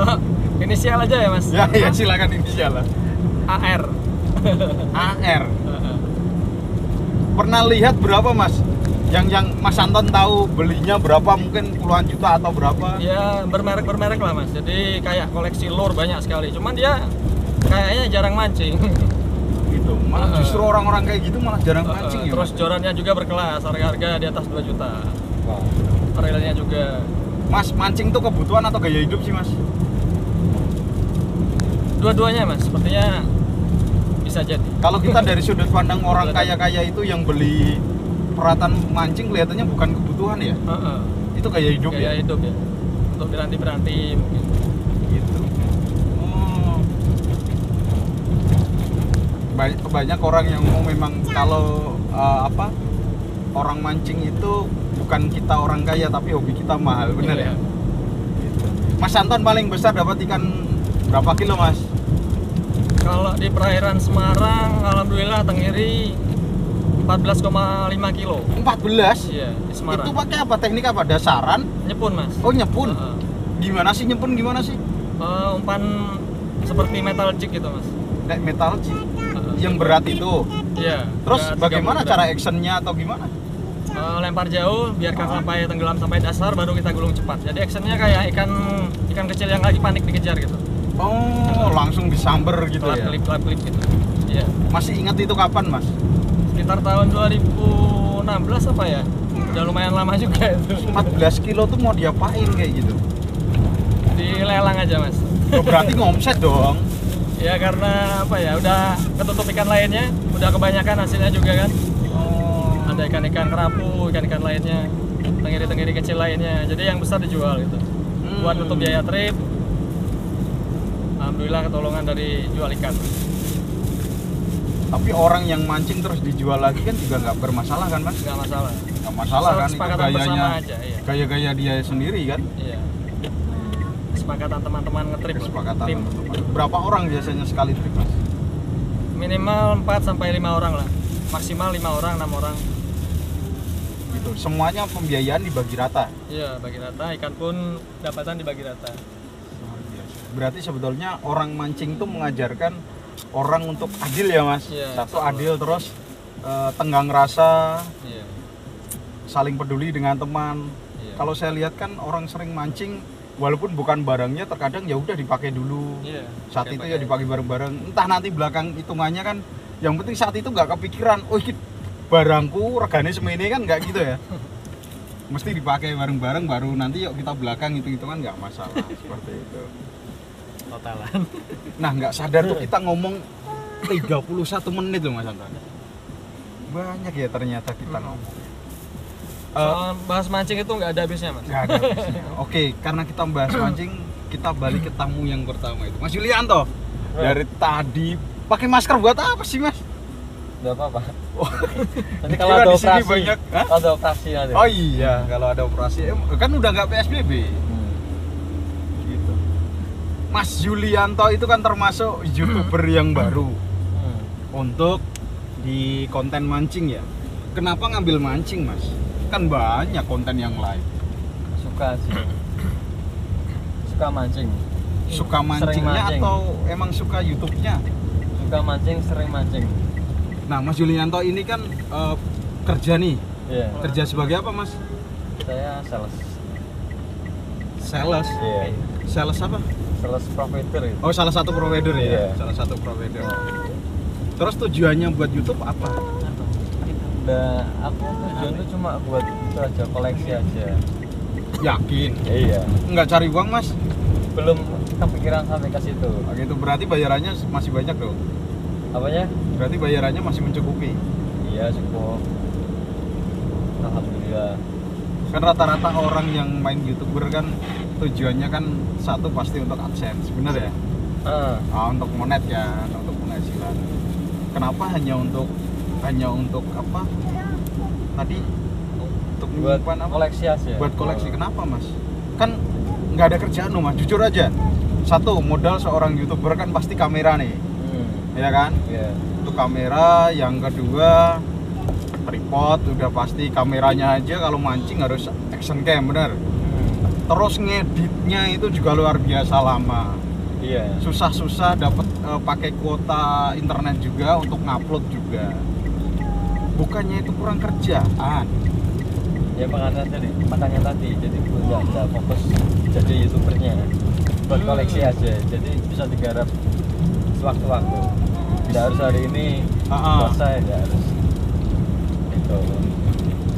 inisial aja ya mas. Ya, ya silakan inisial lah. AR. AR. Pernah lihat berapa Mas? Yang Mas Anton tahu belinya berapa, mungkin puluhan juta atau berapa? Ya bermerek lah mas. Jadi kayak koleksi lure banyak sekali. Cuman dia kayaknya jarang mancing. Gitu. Malah justru orang-orang kayak gitu malah jarang mancing ya. Terus Mas? jorannya juga berkelas. Harga-harga di atas 2 juta. Wow. Reelnya juga. Mas, mancing tuh kebutuhan atau gaya hidup sih Mas? Dua-duanya mas. Sepertinya bisa jadi. Kalau kita dari sudut pandang orang kaya-kaya itu yang beli peralatan mancing kelihatannya bukan kebutuhan ya? Itu gaya hidup Gaya ya? hidup ya. Untuk beranti-beranti mungkin. Gitu. Oh. Banyak orang yang mau memang kalau orang mancing itu bukan kita orang kaya tapi hobi kita mahal, bener Iya. ya? Gitu. Mas Anton paling besar dapat ikan berapa kilo Mas? Kalau di perairan Semarang, alhamdulillah tenggiri 14,5 kilo. 14? Iya, di Semarang. Itu pakai apa? Teknik apa? Dasaran? Nyepun mas. Oh nyepun? Heeh. Gimana sih nyepun gimana sih? Umpan seperti metal jig gitu mas. Kayak metal sih. Heeh. Yang berat itu. Iya. Terus udah 30 bagaimana gram. cara actionnya atau gimana? Lempar jauh, biarkan sampai tenggelam sampai dasar, baru kita gulung cepat. Jadi actionnya kayak ikan kecil yang lagi panik dikejar gitu. Oh, langsung disamber gitu klip ya. klip gitu. Iya. Masih ingat itu kapan, Mas? Sekitar tahun 2016 apa ya? Udah lumayan lama juga itu. 14 kilo tuh mau diapain kayak gitu? Dilelang aja, Mas. Oh, berarti ngomset dong. Ya karena apa ya? Udah ketutup ikan lainnya, udah kebanyakan hasilnya juga kan. Oh. Ada ikan-ikan kerapu, ikan-ikan lainnya, tenggiri-tenggiri kecil lainnya. Jadi yang besar dijual gitu. Buat nutup biaya trip. Alhamdulillah ketolongan dari jual ikan. Tapi orang yang mancing terus dijual lagi kan juga nggak bermasalah kan, Mas? Nggak masalah. Nggak masalah kan, itu Kesepakatan bersama gayanya, aja, iya. gaya-gaya dia sendiri kan? Iya. Kesepakatan teman-teman ngetrip. Kesepakatan tim. teman-teman. Berapa orang biasanya sekali trip, Mas? Minimal 4 sampai 5 orang lah. Maksimal 5 orang, 6 orang. Gitu. Semuanya pembiayaan dibagi rata. Iya, bagi rata. Ikan pun dapatan dibagi rata. Berarti sebetulnya orang mancing tuh mengajarkan orang untuk adil ya, Mas. Iya, Satu betul. adil, terus tenggang rasa, Iya. saling peduli dengan teman. Iya. Kalau saya lihat kan orang sering mancing walaupun bukan barangnya, terkadang ya udah dipakai dulu. Iya. Saat itu Pakai. ya dipakai bareng-bareng. Entah nanti belakang hitungannya kan, yang penting saat itu nggak kepikiran, oh ini barangku regane semene kan, nggak gitu ya. Mesti dipakai bareng-bareng, baru nanti yuk kita belakang hitung-hitungan, nggak masalah. Seperti itu. Totalan. Nah, nggak sadar tuh kita ngomong 31 menit loh, Mas Anton. Banyak ya ternyata kita ngomong. Soal bahas mancing itu nggak ada habisnya, Mas. Nggak ada habisnya. Oke, karena kita bahas mancing, kita balik ke tamu yang pertama itu, Mas Yulianto. Dari tadi pakai masker buat apa sih, Mas? Nggak apa-apa. Oh, Nanti kalau dikira ada di sini operasi, banyak. Hah? kalau ada operasi nanti. Oh iya, kalau ada operasi kan udah nggak PSBB. Gitu. Mas Yulianto itu kan termasuk YouTuber yang baru untuk di konten mancing ya. Kenapa ngambil mancing, Mas? Kan banyak konten yang lain. Suka sih. Suka mancing. Suka Sering mancingnya mancing. atau emang suka YouTube-nya? Suka mancing, sering mancing. Nah, Mas Yulianto ini kan kerja nih. Iya. Kerja sebagai apa, Mas? Saya sales. Sales. Iya. Sales apa? Sales provider itu. Oh, salah satu provider ya. Iya. Salah satu provider. Terus tujuannya buat YouTube apa? Udah, aku tujuan tuh cuma buat itu aja, koleksi aja. Yakin? Iya. Nggak cari uang, Mas? Belum kepikiran sampai ke situ. Oh, gitu. Berarti bayarannya masih banyak dong. Apanya? Berarti bayarannya masih mencukupi. Iya, cukup. Alhamdulillah. Kan rata-rata orang yang main YouTuber kan tujuannya kan satu pasti untuk AdSense, bener ya? Untuk monet ya, untuk penghasilan. Kenapa hanya untuk apa? Tadi untuk Buat menyimpan apa? koleksi aja. Buat koleksi. Kenapa, Mas? Kan nggak ada kerjaan loh, Mas. Jujur aja. Satu, modal seorang YouTuber kan pasti kamera nih, ya kan? Iya. Untuk kamera, yang kedua tripod, udah pasti kameranya aja kalau mancing harus action cam, bener. Terus ngeditnya itu juga luar biasa lama. Iya. Susah-susah dapat pakai kuota internet juga untuk ngupload juga. Bukannya itu kurang kerjaan? Ya makanya tadi jadi nggak fokus jadi youtubernya, buat koleksi aja, jadi bisa digarap sewaktu-waktu, tidak harus hari ini selesai, tidak harus itu,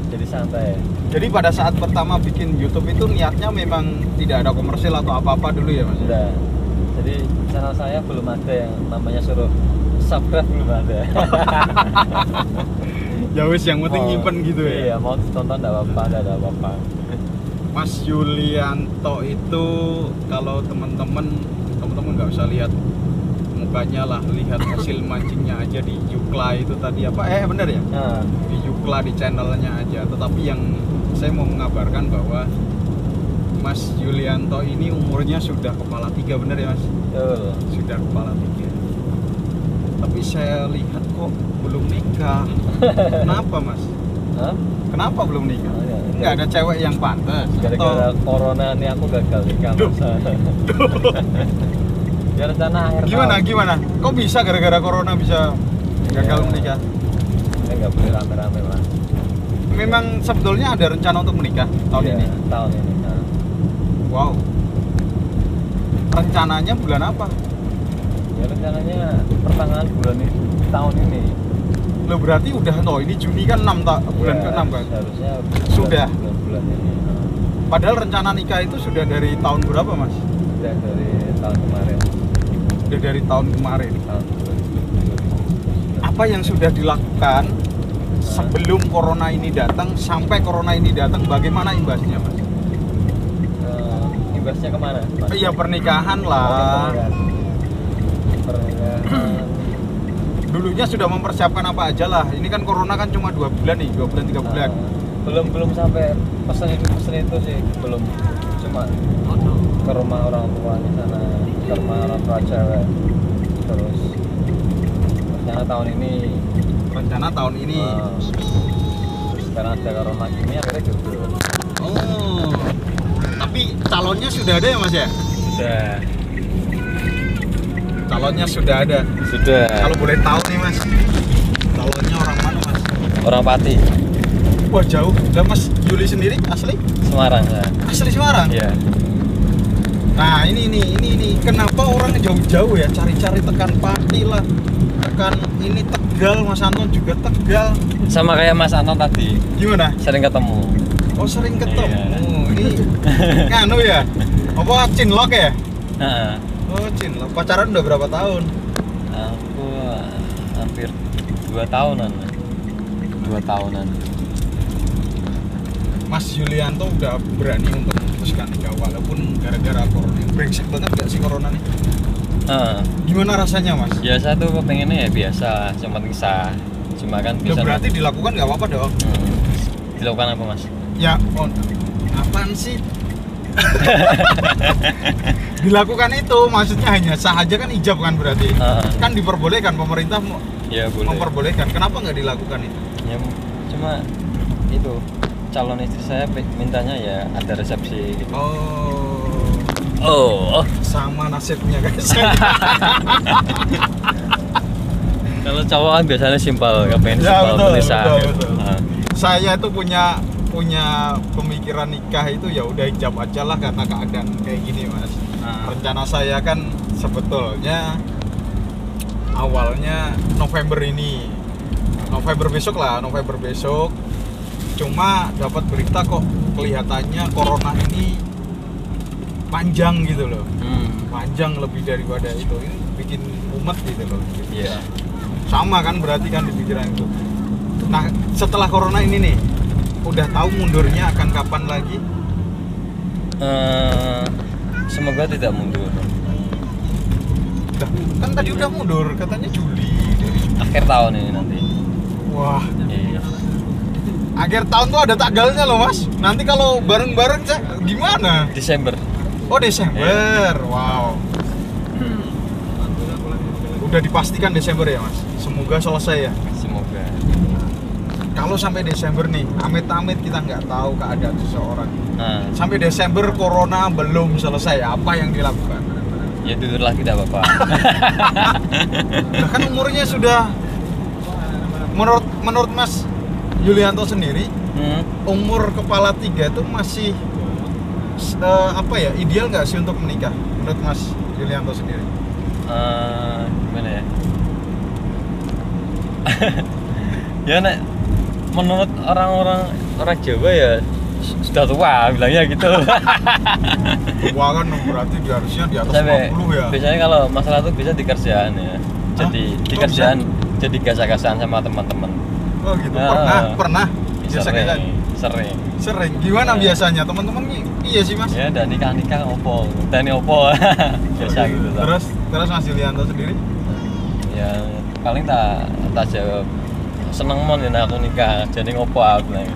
jadi santai. Jadi pada saat pertama bikin YouTube itu niatnya memang tidak ada komersil atau apa-apa dulu ya, Mas? Udah, jadi channel saya belum ada yang namanya suruh subscribe, belum ada. Ya wis, yang penting nyimpen gitu ya. Iya, mau tonton enggak apa-apa, enggak ada apa-apa. Mas Yulianto itu kalau teman-teman nggak usah lihat mukanya lah, lihat hasil mancingnya aja di Yukla itu tadi apa? Bener ya? Nah, Di Yukla di channelnya aja. Tetapi yang saya mau mengabarkan bahwa Mas Yulianto ini umurnya sudah kepala 3, bener ya, Mas? betul. Sudah kepala 3. Tapi saya lihat kok belum nikah. Kenapa, Mas? Hah? Kenapa belum nikah? Oh, iya. Nggak ada cewek yang pantas? Gara-gara corona nih aku gagal nikah, Duh. masa. Ya rencana akhir Gimana? Kok bisa gara-gara corona bisa gagal Iya. menikah? Kan nggak boleh rame-rame, Mas. Memang sebetulnya ada rencana untuk menikah tahun Iya, ini. tahun ini. Nah. Wow. Rencananya bulan apa? Ya rencananya pertengahan bulan ini, tahun ini. Lo berarti udah ini Juni kan bulan Ya, ke-6 kan? Seharusnya Sudah. bulan ini. Padahal rencana nikah itu sudah dari tahun berapa, Mas? Sudah dari tahun kemarin. Udah dari tahun kemarin. Tahun 2019. Apa yang sudah dilakukan sebelum corona ini datang sampai corona ini datang, bagaimana imbasnya, Mas? Imbasnya kemana, Mas? Iya, pernikahan lah. Pernikahan. Dulunya sudah mempersiapkan apa aja lah. Ini kan corona kan cuma 2 bulan nih, 2 bulan 3 bulan. Belum sampai pesen itu sih, belum. Cuma ke rumah orang tua di sana, ke rumah orang tua cewek. Terus rencana tahun ini. Terus sekarang ada corona gini akhirnya jodoh. Oh. Tapi calonnya sudah ada ya, Mas ya? Sudah. Calonnya sudah ada. Sudah. Kalau boleh tahu nih, Mas, calonnya orang mana, Mas? Orang Pati, Wah, jauh. Lah Mas Juli sendiri asli? Semarang ya. Asli Semarang? Iya. Nah, ini kenapa orang jauh-jauh ya cari-cari tekan Pati lah. Tekan ini Tegal, Mas Anton juga Tegal. Sama kayak Mas Anton tadi, Gimana? sering ketemu. Oh, sering ketemu. Iya. Ini nganu ya? Apa cinlok ya? Heeh. Oh, cinlok. Pacaran udah berapa tahun? Aku hampir 2 tahunan. 2 tahunan. Mas Yulianto udah berani untuk memutuskan nikah walaupun gara-gara corona. Brengsek banget gak sih corona nih? Gimana rasanya, Mas? Ya saya tuh pengennya ya biasa, cuma kisah. Cuma kan Ya bisa. berarti dilakukan nggak apa-apa dong? Dilakukan apa, Mas? Ya, apaan sih? Dilakukan itu maksudnya hanya sah aja kan, ijab kan berarti? Kan diperbolehkan, pemerintah Ya boleh. memperbolehkan. Kenapa nggak dilakukan itu? Ya cuma itu calon istri saya mintanya ya ada resepsi gitu. Oh. Sama nasibnya guys. Kalau cowok kan biasanya simpel, kepengen Ya, simpel betul, tulisan. betul. Saya tuh punya pemikiran nikah itu ya udah ijab aja lah karena keadaan kayak gini, Mas. Rencana saya kan sebetulnya awalnya November ini, November besok. Cuma dapat berita kok kelihatannya corona ini panjang gitu loh. Panjang lebih daripada itu. Ini bikin umat gitu loh. Iya. Sama kan berarti kan di pikiran itu. Nah, setelah corona ini nih, udah tahu mundurnya akan kapan lagi? Semoga tidak mundur. Kan tadi udah mundur, katanya Juli. Akhir tahun ini nanti. Wah, Iya. akhir tahun tuh ada tanggalnya loh, Mas. Nanti kalau bareng-bareng gimana? Desember. Oh, Desember. Wow. Udah dipastikan Desember ya, Mas. Semoga selesai ya. Semoga. Kalau sampai Desember nih, amit-amit kita nggak tahu keadaan seseorang. Sampai Desember corona belum selesai, apa yang dilakukan? Ya tidur lagi tidak apa-apa. Nah, kan umurnya sudah, menurut Mas Yulianto sendiri, umur kepala 3 itu masih apa ya, ideal nggak sih untuk menikah menurut Mas Yulianto sendiri? Gimana ya? Ya nek menurut orang Jawa ya sudah tua bilangnya gitu. Wah, kan berarti harusnya di atas Sampai 50 ya. biasanya kalau masalah itu bisa di kerjaan ya. Jadi di Kok kerjaan jadi gas-gasan sama teman-teman. Oh gitu. Pernah. Biasa sering. Gimana biasanya teman-teman nih? Iya sih, Mas. Ya udah nikah opo, tani opo. Biasa gitu toh. Terus Mas Yulianto sendiri? Ya paling tak jawab seneng mon yen aku nikah jadi ngopo aku bilang.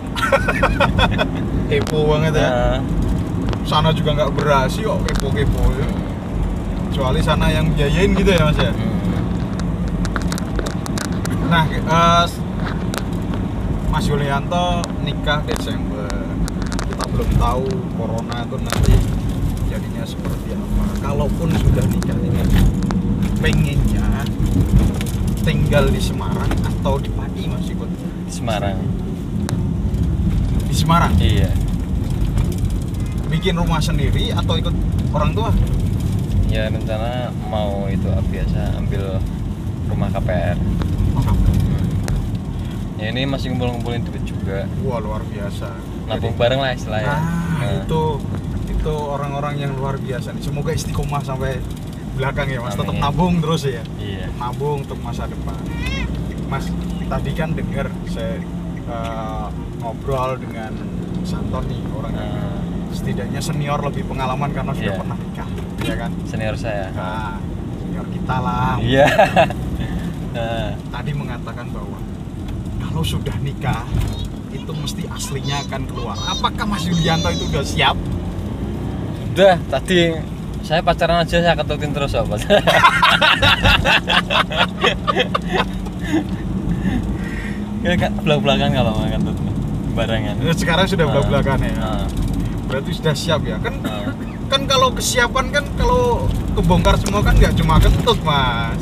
Kepo banget ya. Sana juga nggak berhasil kok, kepo-kepo ya. Kecuali sana yang biayain gitu ya, Mas ya. Nah, Mas Yulianto nikah Desember. Kita belum tahu corona itu nanti jadinya seperti apa. Kalaupun sudah nikah ini, pengennya tinggal di Semarang atau di Pati, Mas, ikut? Di Semarang. Di Semarang? Iya. Bikin rumah sendiri atau ikut orang tua? Ya rencana mau itu biasa ambil rumah KPR. Ya ini masih ngumpulin duit juga. Wah, luar biasa. Nabung bareng lah istilahnya. Itu orang-orang yang luar biasa nih. Semoga istiqomah sampai belakang ya Mas. Amin. Tetap nabung terus ya. Iya. Nabung untuk masa depan. Mas, tadi kan dengar saya ngobrol dengan Santon nih, orang yang setidaknya senior, lebih pengalaman karena sudah Iya. pernah nikah, ya kan? Senior saya. Nah, senior kita lah. Iya. Tadi mengatakan bahwa kalau sudah nikah itu mesti aslinya akan keluar. Apakah Mas Yulianto itu udah siap? Udah, tadi saya pacaran aja saya ketutin terus apa. Ya belak-belakan kalau makan tuh barangan. Sekarang sudah belak-belakan ya. Nah. Berarti sudah siap ya? Kan kalau kesiapan kan kalau kebongkar semua kan nggak cuma kentut Mas.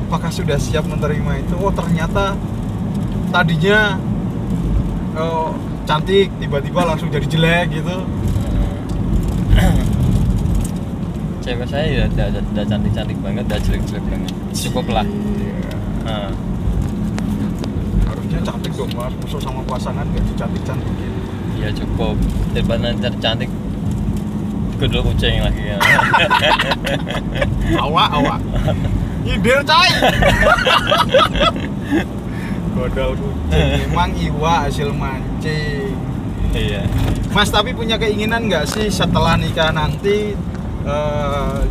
Apakah sudah siap menerima itu? Oh ternyata tadinya cantik tiba-tiba langsung jadi jelek gitu. Cewek saya udah cantik-cantik banget, udah jelek-jelek banget. Cukup lah. Harusnya cantik dong Mas, musuh sama pasangan gak dicantik-cantikin. Ya cukup. Daripada cantik gundul kucing lagi ya. Awak. Hidir coy. Godal kucing. Memang iwa hasil mancing. Iya. Mas tapi punya keinginan nggak sih setelah nikah nanti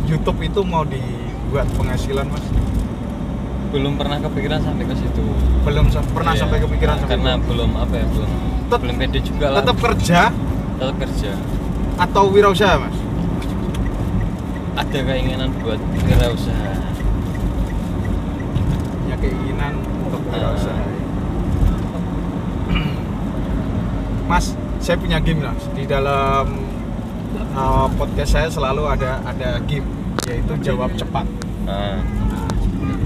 YouTube itu mau dibuat penghasilan Mas? Belum pernah kepikiran sampai ke situ. Belum pernah Iya. sampai kepikiran sampai karena itu? belum belum pede juga lah. Tetap kerja Tetap kerja. atau wirausaha Mas? Ada keinginan buat wirausaha. Punya keinginan untuk wirausaha. Mas, saya punya game Mas. Di dalam podcast saya selalu ada game, yaitu jawab cepat.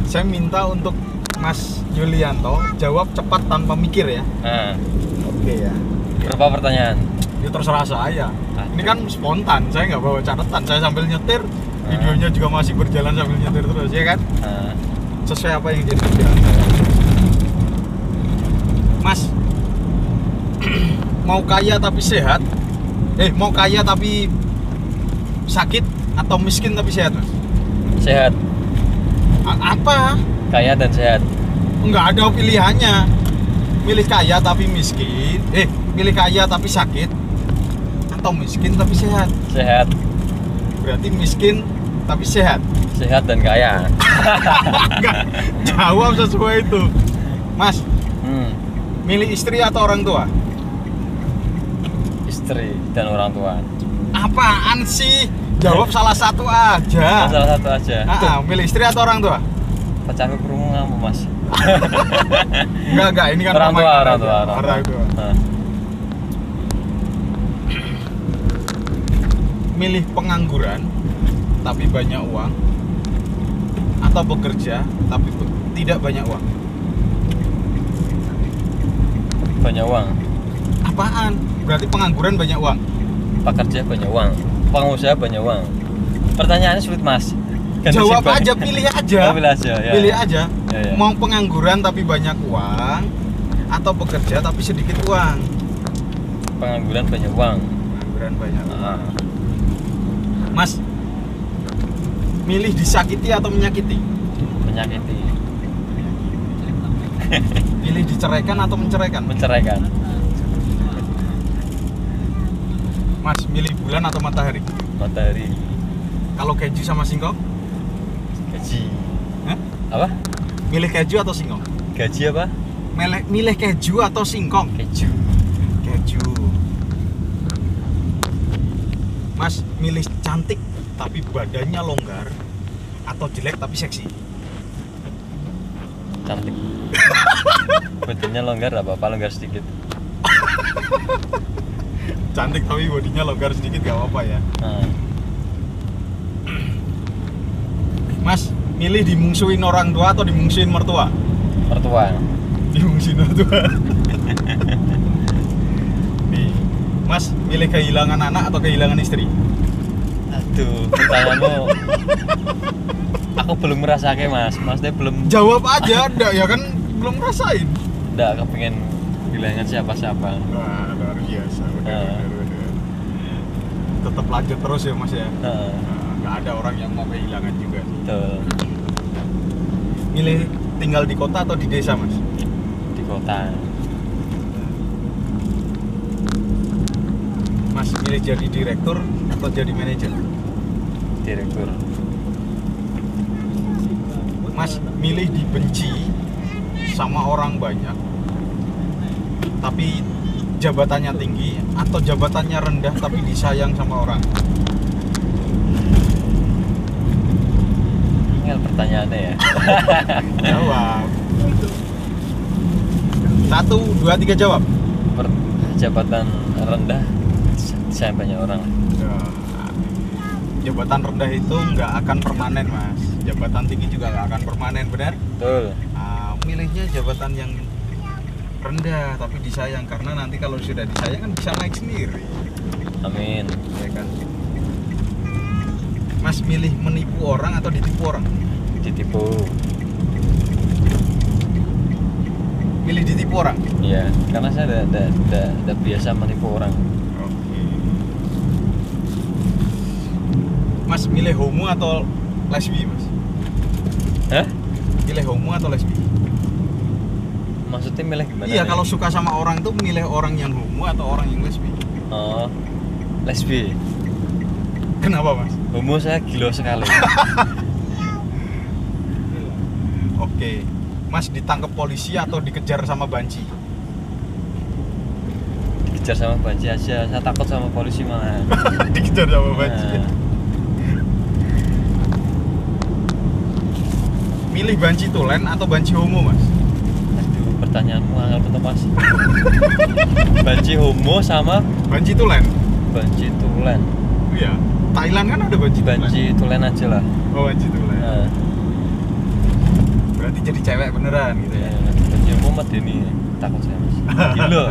Saya minta untuk Mas Yulianto jawab cepat tanpa mikir ya. Oke ya. Berapa pertanyaan? Ya terserah saya. Ini kan spontan, saya nggak bawa catatan. Saya sambil nyetir, videonya juga masih berjalan sambil nyetir terus, ya kan? Sesuai apa yang jadi pikiran. Mas, mau kaya tapi sehat? Mau kaya tapi sakit atau miskin tapi sehat, Mas? Sehat. Apa? Kaya dan sehat. Nggak ada pilihannya. Milih kaya tapi miskin, milih kaya tapi sakit, atau miskin tapi sehat? Sehat. Berarti miskin tapi sehat. Sehat dan kaya. Enggak, jawab sesuai itu. Mas, milih istri atau orang tua? Istri dan orang tua. Apaan sih? Jawab salah satu aja. Salah satu aja. Milih istri atau orang tua? Pacarku kerungu ngamuk Mas. Enggak, ini kan orang tua. Milih pengangguran tapi banyak uang atau bekerja tapi tidak banyak uang? Banyak uang. Apaan? Berarti pengangguran banyak uang? Pekerja banyak uang. Pengusaha banyak uang. Pertanyaannya sulit Mas. Jawab aja, pilih aja. Pilih aja. Ya, pilih ya. aja. Ya. Mau pengangguran tapi banyak uang atau bekerja tapi sedikit uang? Pengangguran banyak uang. Pengangguran banyak uang. Mas, milih disakiti atau menyakiti? Menyakiti. Pilih diceraikan atau menceraikan? Menceraikan. Mas, milih bulan atau matahari? Matahari. Kalau keju sama singkong? Gaji. Hah? Apa? Milih keju atau singkong? Gaji apa? Milih keju atau singkong? Keju. Keju. Mas, milih cantik tapi badannya longgar atau jelek tapi seksi? Cantik. Badannya longgar apa-apa, longgar sedikit. Cantik tapi bodinya longgar sedikit gak apa-apa ya. Mas, milih dimungsuin orang tua atau dimungsuin mertua? Mertua. Dimungsuin mertua. Nih, Mas, milih kehilangan anak atau kehilangan istri? Aduh, pertanyaanmu aku belum merasakan mas, maksudnya belum. Jawab aja, enggak ya kan belum ngerasain. Enggak kepengen kehilangan siapa-siapa. Wah, luar biasa. Nah. Bener. Tetap lanjut terus ya mas ya. Heeh, Nggak ada orang yang mau kehilangan juga. betul. Milih tinggal di kota atau di desa mas? Di kota. Mas milih jadi direktur atau jadi manajer? Direktur. Mas milih dibenci sama orang banyak tapi jabatannya tinggi atau jabatannya rendah tapi disayang sama orang? Tinggal pertanyaannya ya. Jawab. 1, 2, 3 jawab. Jabatan rendah saya banyak orang. Ya, jabatan rendah itu nggak akan permanen mas. Jabatan tinggi juga nggak akan permanen, benar? Betul. Milihnya jabatan yang rendah tapi disayang, karena nanti kalau sudah disayang kan bisa naik sendiri, Amin. ya kan? Mas milih menipu orang atau ditipu orang? Ditipu. Milih ditipu orang? Iya, karena saya udah biasa menipu orang. Oke. Mas milih homo atau lesbi mas? Hah? Milih homo atau lesbi? Maksudnya milih gimana? Iya, nih? kalau suka sama orang tuh milih orang yang homo atau orang yang lesbi? Oh, lesbi. Kenapa mas? Homo saya gila sekali. Oke. Mas ditangkap polisi atau dikejar sama banci? Dikejar sama banci aja, saya takut sama polisi malah. Dikejar sama banci. Nah, Milih banci tulen atau banci homo mas? aduh, pertanyaanmu angel betul mas. Banci homo sama Banci tulen? banci tulen. Iya. Thailand kan ada banci tulen. Banci tulen aja lah. Oh banci tulen. Nah, Berarti jadi cewek beneran gitu ya? banci homo medeni takut saya mas. Gila.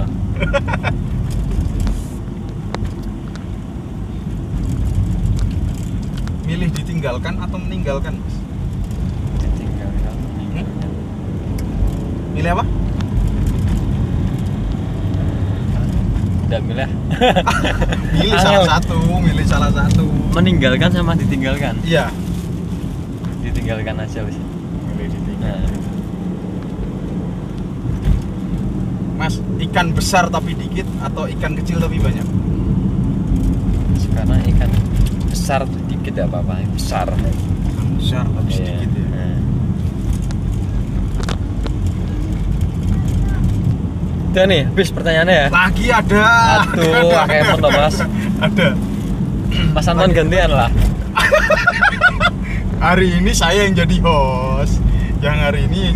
Milih ditinggalkan atau meninggalkan mas? Ditinggalkan, meninggalkan. Milih apa? Udah milih. Milih Angel. salah satu. Meninggalkan sama ditinggalkan. Iya. Ditinggalkan aja wis. Milih ditinggalkan. Nah, Mas, ikan besar tapi dikit atau ikan kecil tapi banyak? sekarang ikan besar dikit ya apa-apa, besar. Besar tapi Iya. sedikit ya. Nah. Udah nih, habis pertanyaannya ya. Lagi ada. Aduh, kayak mono mas. Ada. Mas Anton gantian lah. Hari ini saya yang jadi host. Yang hari ini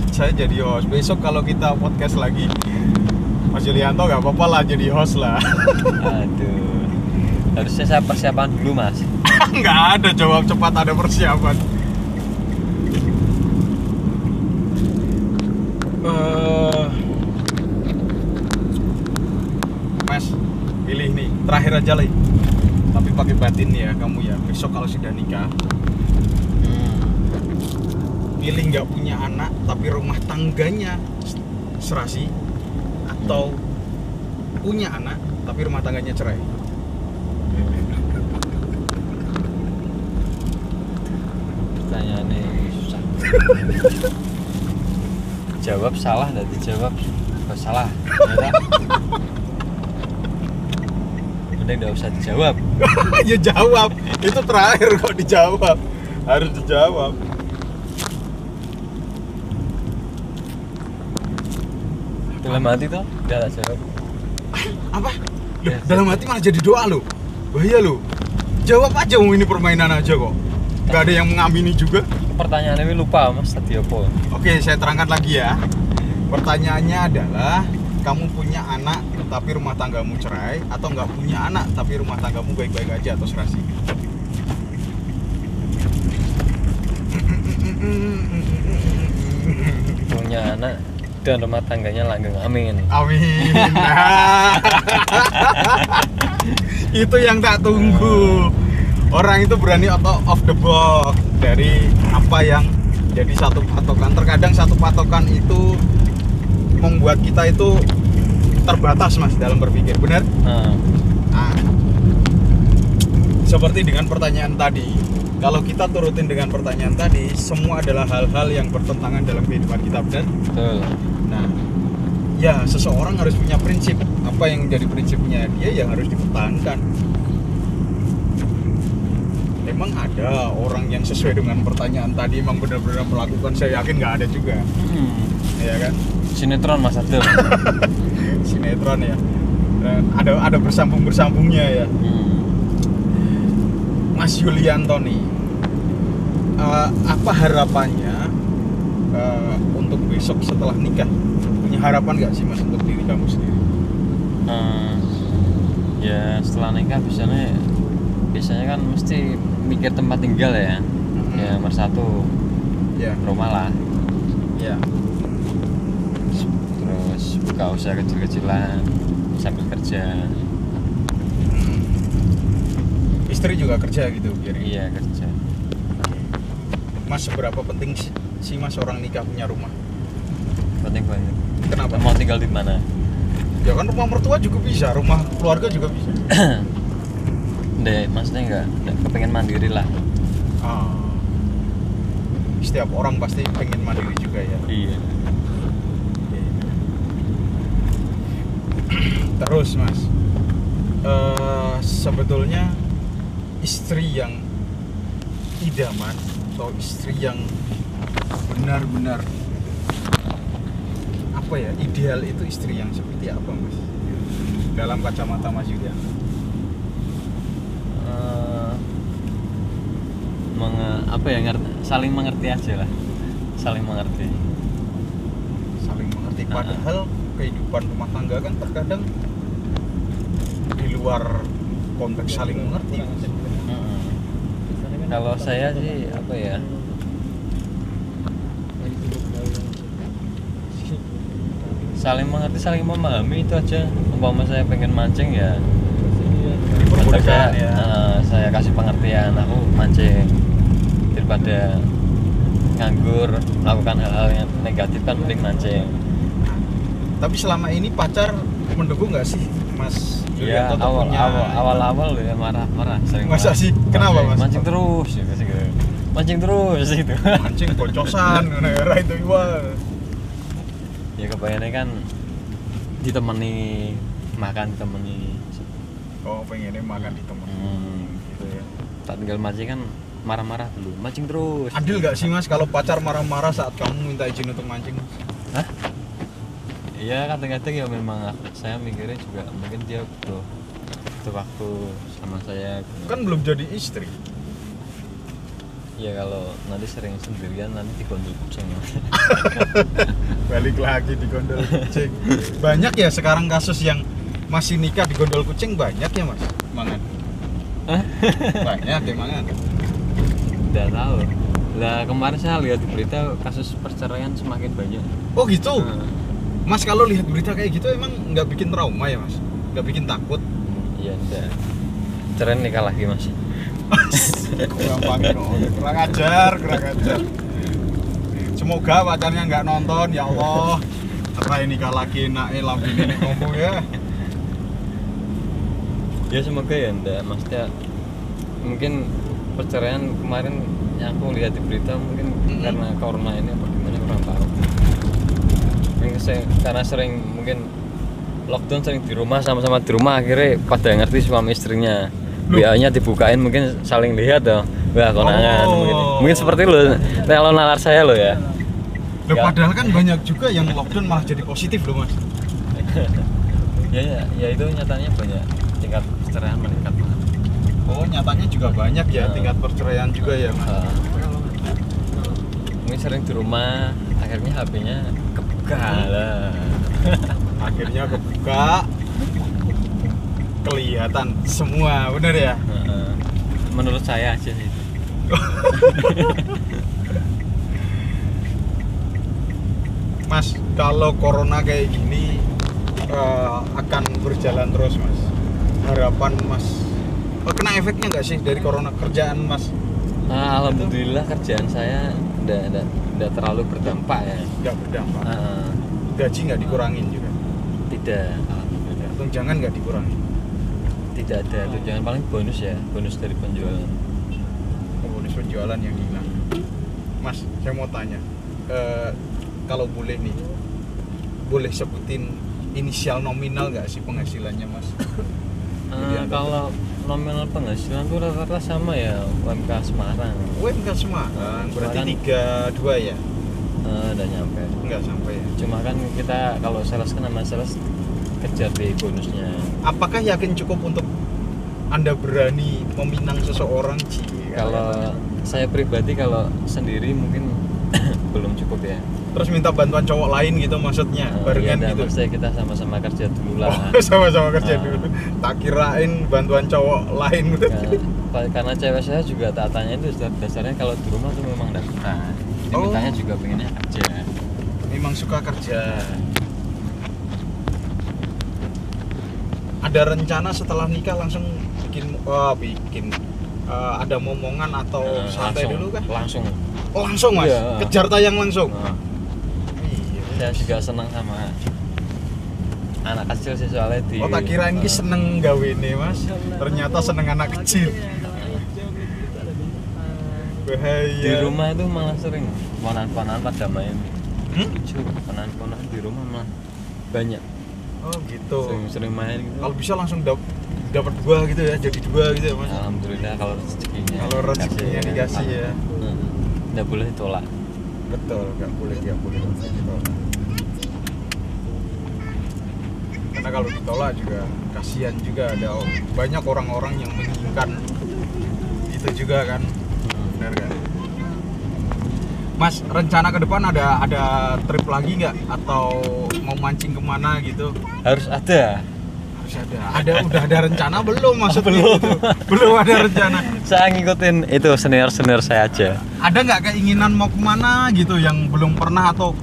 saya jadi host. Besok kalau kita podcast lagi, Mas Yulianto nggak apa-apa lah jadi host lah. Aduh, harusnya saya persiapan dulu mas. Nggak ada jawab cepat, ada persiapan. Mas, pilih nih, terakhir aja lah. Tapi pakai batin ya kamu ya. Besok kalau sudah nikah, pilih nggak punya anak tapi rumah tangganya serasi, atau punya anak tapi rumah tangganya cerai. Pertanyaannya susah. Jawab salah, dan dijawab salah. Udah nggak usah dijawab. Ya jawab, itu terakhir kok dijawab, harus dijawab. Dalam hati tuh udah tak jawab. Apa? Loh, Ya, dalam hati malah jadi doa lo, bahaya lo. Jawab aja, ini permainan aja kok. Gak ada yang mengamini juga. Pertanyaannya ini lupa mas tadi apa? Oke, saya terangkan lagi ya. Pertanyaannya adalah, kamu punya anak tapi rumah tanggamu cerai, atau nggak punya anak tapi rumah tanggamu baik-baik aja atau serasi? Punya anak dan rumah tangganya langgeng, amin. Amin. Itu yang tak tunggu. Orang itu berani out of the box dari apa yang jadi satu patokan. Terkadang satu patokan itu membuat kita itu terbatas mas dalam berpikir, benar? Nah, seperti dengan pertanyaan tadi, kalau kita turutin dengan pertanyaan tadi, semua adalah hal-hal yang bertentangan dalam kehidupan kita, benar? Betul. Nah, ya seseorang harus punya prinsip. Apa yang jadi prinsipnya dia yang harus dipertahankan. Emang ada orang yang sesuai dengan pertanyaan tadi emang benar-benar melakukan? Saya yakin nggak ada juga. Ya kan? Sinetron Mas Adel. Sinetron ya. Dan ada bersambung-bersambungnya ya. Mas Yulianto nih, apa harapannya untuk besok setelah nikah? Punya harapan nggak sih mas untuk diri kamu sendiri? Ya setelah nikah biasanya kan mesti mikir tempat tinggal ya. Ya nomor satu Ya. rumah lah. Ya. Terus buka usaha kecil-kecilan sambil kerja. Istri juga kerja gitu, Giri? Iya kerja. Mas, seberapa penting sih mas orang nikah punya rumah? Penting banget. Kenapa? Mau tinggal di mana? Ya kan rumah mertua juga bisa, rumah keluarga juga bisa. Maksudnya enggak kepengen mandiri lah. Setiap orang pasti pengen mandiri juga ya. Iya. Terus mas, sebetulnya istri yang idaman atau istri yang benar-benar apa ya, ideal itu istri yang seperti apa mas? Dalam kacamata Mas Yulian? Saling mengerti aja lah. Saling mengerti. Saling mengerti. Padahal kehidupan rumah tangga kan terkadang di luar konteks saling mengerti. Kalau saya sih apa ya? Saling mengerti, saling memahami itu aja. Umpama saya pengen mancing ya, Diperbolehkan ya. saya kasih pengertian, aku mancing daripada nganggur melakukan hal-hal yang negatif kan mending mancing. Tapi selama ini pacar mendukung nggak sih Mas Iya, Yulianto untuk punya- awal ya marah sering. Masa marah. sih? Kenapa, Mas? Mancing terus gitu sih. Mancing terus gitu. mancing bocosan negara itu iwal. Ya kebayangnya kan ditemani makan, ditemani. Oh, pengennya makan di temen gitu ya. Tak tinggal mancing kan marah-marah dulu, mancing terus. Adil nggak sih Mas kalau pacar marah-marah saat kamu minta izin untuk mancing? Hah? Iya kadang-kadang ya memang saya mikirnya juga mungkin dia butuh waktu sama saya. Kan belum jadi istri. Ya kalau nanti sering sendirian nanti digondol kucing. Balik lagi di gondol kucing. Banyak ya sekarang kasus yang masih nikah di gondol kucing, banyak ya Mas? Mangan. Banyak ya mangan. Udah tahu. Lah kemarin saya lihat di berita kasus perceraian semakin banyak. Oh gitu. Mas kalau lihat berita kayak gitu emang nggak bikin trauma ya Mas? Nggak bikin takut? Iya udah. Cerai nikah lagi Mas. Kurang ajar. Semoga pacarnya nggak nonton ya Allah. Apa ini nikah lagi nak lambin ini ngomong ya. Ya semoga ya enggak, maksudnya mungkin perceraian kemarin yang aku lihat di berita mungkin karena corona ini apa gimana kurang tahu. Mungkin karena sering mungkin lockdown, sering di rumah, sama-sama di rumah, akhirnya pada ngerti suami istrinya. WA-nya dibukain mungkin saling lihat tuh. Wah, konangan mungkin seperti lo. Kalau nalar saya lo ya. Loh, padahal kan banyak juga yang lockdown malah jadi positif loh Mas. ya itu nyatanya banyak tingkat perceraian meningkat. Oh, nyatanya juga banyak ya tingkat perceraian juga ya Mas. Mungkin sering di rumah, akhirnya HP-nya kebuka lah. Akhirnya kebuka, kelihatan semua, bener ya? Menurut saya aja sih. Mas, kalau corona kayak gini akan berjalan terus Mas, harapan Mas kena efeknya nggak sih dari corona kerjaan Mas? Nah, alhamdulillah kerjaan saya enggak terlalu berdampak ya. Nggak berdampak. Ah, Gaji nggak dikurangin juga. tidak, alhamdulillah. Tunjangan nggak dikurangin. Tidak ada tunjangan, paling bonus ya, bonus dari penjualan. Bonus penjualan yang hilang. Mas, saya mau tanya, kalau boleh nih, boleh sebutin inisial nominal nggak sih penghasilannya Mas? Kalau nominal penghasilan tuh rata-rata sama ya, UMK Semarang. UMK Semarang, berarti Semarang. 32 ya? Udah nyampe. Nggak sampai ya? Cuma kan kita kalau sales kan sama sales kejar di bonusnya. Apakah yakin cukup untuk Anda berani meminang seseorang? Kalau saya pribadi kalau sendiri mungkin belum cukup ya. Terus minta bantuan cowok lain gitu maksudnya, barengan iya, gitu? maksudnya kita sama-sama kerja dulu lah. Oh, sama-sama kerja Ah. dulu. Tak kirain bantuan cowok lain gitu. Karena cewek saya juga tak tanya itu dasarnya kalau di rumah tuh memang enggak betah. Jadi Oh. mintanya juga pengennya kerja. Memang suka kerja. Ada rencana setelah nikah langsung bikin ada momongan atau santai Langsung, dulu kah? Langsung. Oh, langsung Mas, Iya. kejar tayang langsung. Nah, Iya. saya juga senang sama anak kecil sih soalnya di. Oh, tak kirain ki seneng gawe nih Mas. Ternyata seneng anak kecil. Bahaya. Di rumah itu malah sering ponan-ponan pada main. Hmm? Ponan-ponan di rumah malah banyak. Oh gitu. Sering main gitu. Kalau bisa langsung dapat dua gitu ya, jadi dua gitu ya Mas. Alhamdulillah kalau rezekinya. Kalau rezekinya dikasih ya. Nggak boleh ditolak. Betul, nggak boleh ditolak. Karena kalau ditolak juga kasihan juga, ada banyak orang-orang yang menginginkan itu juga kan. Benar kan? Mas, rencana ke depan ada trip lagi nggak atau mau mancing kemana gitu? Harus ada. Harus ada. Udah ada rencana belum maksudnya? Belum. Gitu? Belum ada rencana. Saya ngikutin itu senior saya aja. Ada nggak keinginan mau kemana gitu yang belum pernah atau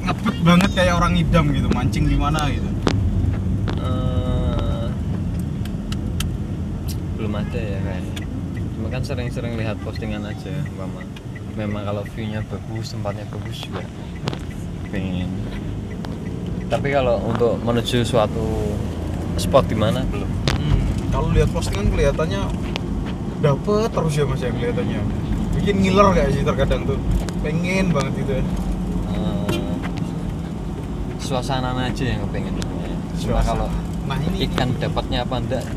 ngebet banget kayak orang idam gitu, mancing di mana gitu? Belum ada ya kayaknya. Cuma kan sering-sering lihat postingan aja, memang kalau view-nya bagus, tempatnya bagus juga pengen. Tapi kalau untuk menuju suatu spot di mana belum. Kalau lihat postingan kelihatannya dapet terus ya Mas ya kelihatannya. Bikin ngiler gak sih terkadang tuh? Pengen banget itu ya. Suasana aja yang kepengen. Cuma Suasana. kalau Nah ini ikan dapatnya apa enggak?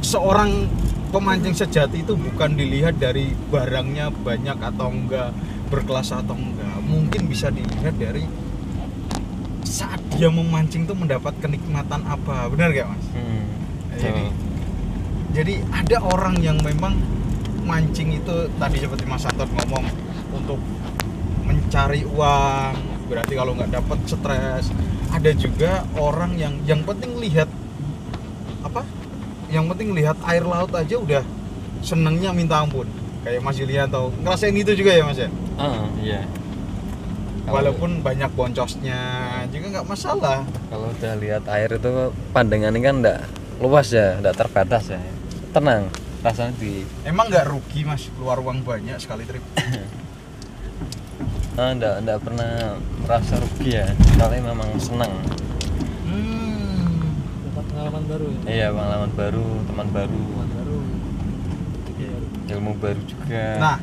seorang pemancing sejati itu bukan dilihat dari barangnya banyak atau enggak, berkelas atau enggak. Mungkin bisa dilihat dari saat dia memancing tuh mendapat kenikmatan apa. Benar gak Mas? Jadi ada orang yang memang mancing itu tadi seperti Mas Anton ngomong untuk mencari uang, berarti kalau nggak dapat stres. Ada juga orang yang penting lihat apa? Yang penting lihat air laut aja udah senengnya minta ampun. Kayak Mas Yulianto ngerasain itu juga ya Mas ya? Iya. Walaupun banyak boncosnya juga nggak masalah. Kalau udah lihat air itu pandangannya kan enggak luas ya, enggak terbatas ya. Tenang, rasanya di Emang nggak rugi Mas keluar uang banyak sekali trip? enggak pernah merasa rugi ya. Soalnya memang senang. Dapat pengalaman baru ya. Iya, pengalaman baru, teman baru, ilmu baru juga. Nah,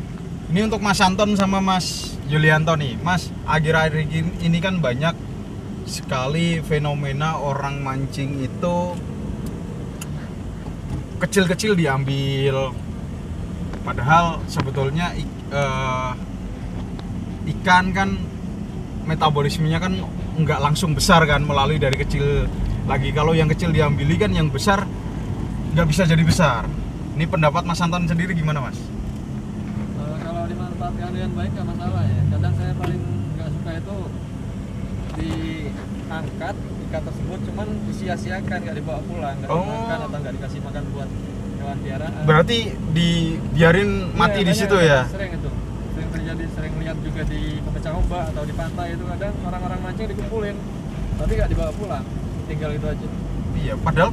ini untuk Mas Anton sama Mas Yulianto nih. Mas, akhir-akhir ini kan banyak sekali fenomena orang mancing itu kecil-kecil diambil. Padahal sebetulnya ikan kan metabolismenya kan nggak langsung besar kan, melalui dari kecil lagi. Kalau yang kecil diambili kan yang besar nggak bisa jadi besar. Ini pendapat Mas Anton sendiri gimana Mas? Kalau dimanfaatkan dengan baik nggak masalah ya. Kadang saya paling nggak suka itu diangkat ikan tersebut cuman disia-siakan, nggak dibawa pulang, nggak dimakan atau nggak dikasih makan buat hewan piaraan. Berarti dibiarin mati di situ ya? Sering itu, sering terjadi, sering lihat juga di pemecah ombak atau di pantai itu kadang orang-orang mancing dikumpulin, tapi nggak dibawa pulang, tinggal itu aja. Iya, padahal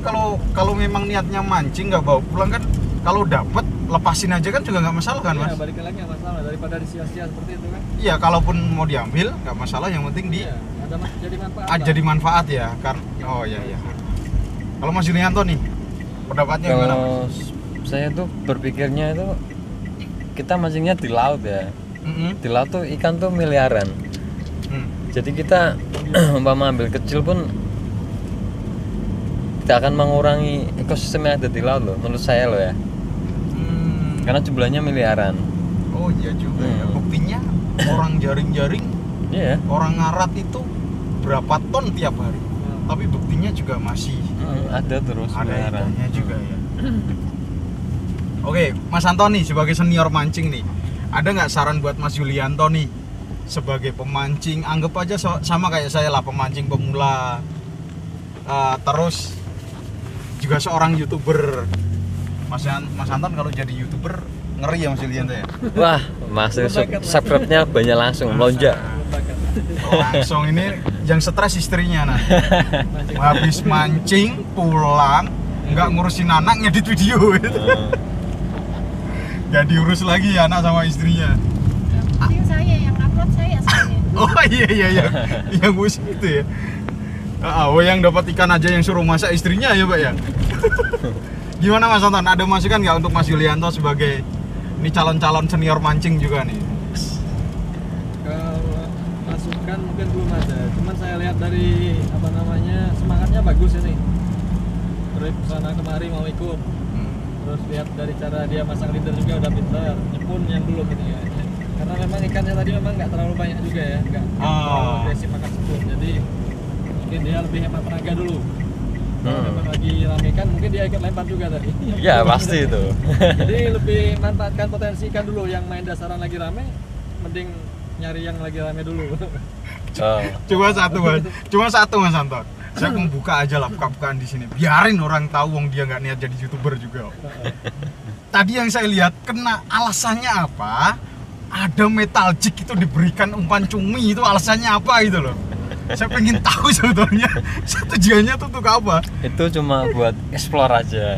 kalau memang niatnya mancing nggak bawa pulang kan, kalau dapat lepasin aja kan juga nggak masalah kan, Mas? Iya, balik lagi nggak masalah daripada disia-sia seperti itu kan. Iya, kalaupun mau diambil nggak masalah, yang penting Iya, jadi manfaat. jadi manfaat ya kan. Oh iya. Kalau Mas Yulianto nih, pendapatnya gimana, Mas? Kalau saya tuh berpikirnya itu kita mancingnya di laut ya. Di laut tuh ikan tuh miliaran. Jadi kita umpama ambil kecil pun tidak akan mengurangi ekosistem yang ada di laut loh, menurut saya loh ya. Karena jumlahnya miliaran. Oh iya juga ya. Buktinya orang jaring-jaring, orang ngarat itu berapa ton tiap hari. Tapi buktinya juga masih ada terus ada miliaran. ikannya juga ya. Oke, Mas Antoni sebagai senior mancing nih, ada nggak saran buat Mas Yulianto nih sebagai pemancing? Anggap aja sama kayak saya lah, pemancing pemula, terus juga seorang YouTuber. Mas Anton kalau jadi YouTuber ngeri ya Mas Yulianto ya? Wah, masuk subscribe-nya banyak langsung melonjak. Langsung ini yang stres istrinya nah. Habis mancing pulang nggak ngurusin anak, ngedit video gitu. Gak diurus lagi ya anak sama istrinya. Yang saya yang upload saya soalnya. Oh iya. Yang bus itu ya. Yang dapat ikan aja yang suruh masak istrinya ya Pak ya. Gimana Mas Anton? Ada masukan nggak untuk Mas Yulianto sebagai ini calon-calon senior mancing juga nih? Kalau masukan mungkin belum ada. Cuman saya lihat dari semangatnya bagus ini. Trip sana kemari mau ikut. Terus lihat dari cara dia masang leader juga udah pintar, nyepun yang belum gitu ya. Karena memang ikannya tadi memang nggak terlalu banyak juga ya, nggak terlalu agresif makan sepun. Jadi mungkin dia lebih hemat tenaga dulu. Kalau memang lagi rame ikan, mungkin dia ikut lempar juga tadi. Ya pasti itu. Jadi lebih manfaatkan potensi ikan dulu, yang main dasaran lagi rame, mending nyari yang lagi rame dulu. Cuma satu Mas Anton. Saya membuka aja lah, buka-bukaan di sini. Biarin orang tahu wong dia nggak niat jadi YouTuber juga. Tadi yang saya lihat kena alasannya apa? Ada metal jig itu diberikan umpan cumi, itu alasannya apa itu loh? Saya pengen tahu sebetulnya tujuannya tuh untuk apa? Itu cuma buat explore aja.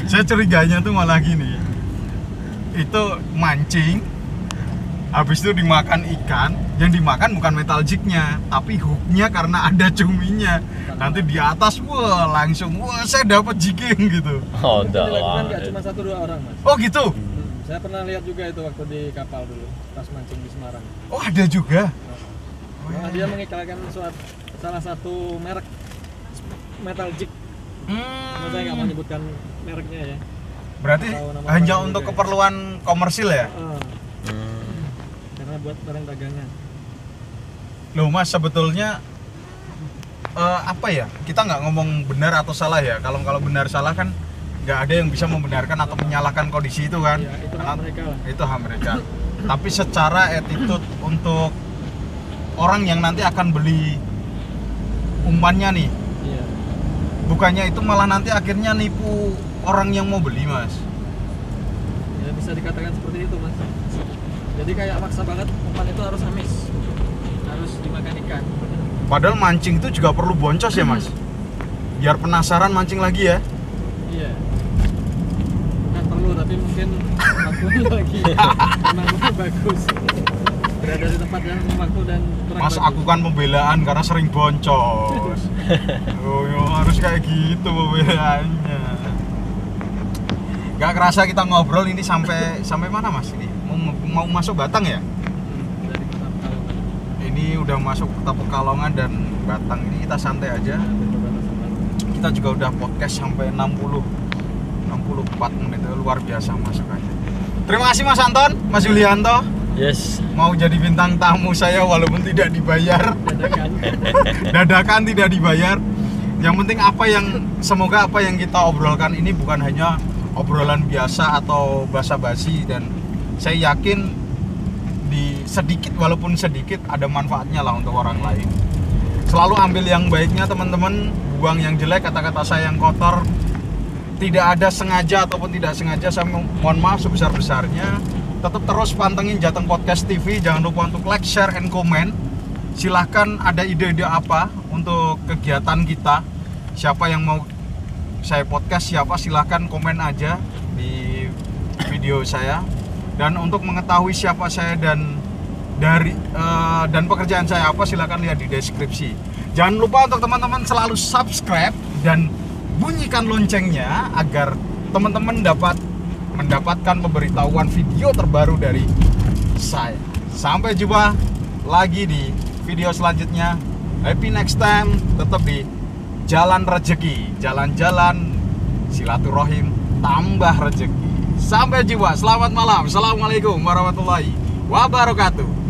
saya curiganya tuh malah gini. Itu mancing, habis itu dimakan ikan, yang dimakan bukan metal jignya, tapi hooknya karena ada cuminya. Nanti di atas, langsung saya dapat jigging gitu. Oh, dilakukan nggak cuma 1-2 orang Mas. Oh gitu? Saya pernah lihat juga itu waktu di kapal dulu, pas mancing di Semarang. Oh ada juga? Nah, dia mengiklankan salah satu merek metal jig. Saya nggak mau nyebutkan mereknya ya. Berarti hanya untuk keperluan komersil ya? Karena buat barang dagangan. Loh Mas, sebetulnya apa ya? Kita nggak ngomong benar atau salah ya. Kalau benar salah kan nggak ada yang bisa membenarkan atau menyalahkan kondisi itu kan. Ya, itu hak mereka lah. Itu hak mereka. Tapi secara attitude untuk orang yang nanti akan beli umpannya nih, bukannya itu malah nanti akhirnya nipu orang yang mau beli Mas. Ya bisa dikatakan seperti itu Mas. Jadi kayak maksa banget umpan itu harus amis, harus dimakan ikan. Padahal mancing itu juga perlu boncos ya Mas, biar penasaran mancing lagi ya. Iya. Kan perlu, tapi mungkin waktunya lagi memang bagus. Berada di tempat yang waktu dan kurang Mas, bagus. aku kan pembelaan karena sering boncos. Harus kayak gitu pembelaannya. Gak kerasa kita ngobrol ini sampai mana Mas ini? Mau masuk Batang ya? Dari Kota Pekalongan. Ini udah masuk Kota Pekalongan dan Batang. Ini kita santai aja. Kita juga udah podcast sampai 64 menit, luar biasa masuk aja. Terima kasih Mas Anton, Mas Yulianto. Yes. Mau jadi bintang tamu saya walaupun tidak dibayar. Dadakan tidak dibayar. Yang penting semoga apa yang kita obrolkan ini bukan hanya obrolan biasa atau basa-basi, dan saya yakin walaupun sedikit ada manfaatnya lah untuk orang lain. Selalu ambil yang baiknya teman-teman, buang yang jelek, kata-kata saya yang kotor. Tidak ada sengaja ataupun tidak sengaja, saya mohon maaf sebesar-besarnya. Tetap terus pantengin Jateng Podcast TV, jangan lupa untuk like, share, and comment. silahkan ada ide-ide apa untuk kegiatan kita. Siapa yang mau saya podcast, siapa silahkan komen aja di video saya. Dan untuk mengetahui siapa saya dan pekerjaan saya apa, silahkan lihat di deskripsi. Jangan lupa untuk teman-teman selalu subscribe dan bunyikan loncengnya agar teman-teman dapat mendapatkan pemberitahuan video terbaru dari saya. Sampai jumpa lagi di video selanjutnya. Happy next time. Tetap di jalan rezeki, jalan-jalan silaturahim tambah rezeki. Sampai jumpa. Selamat malam. Assalamualaikum warahmatullahi wabarakatuh.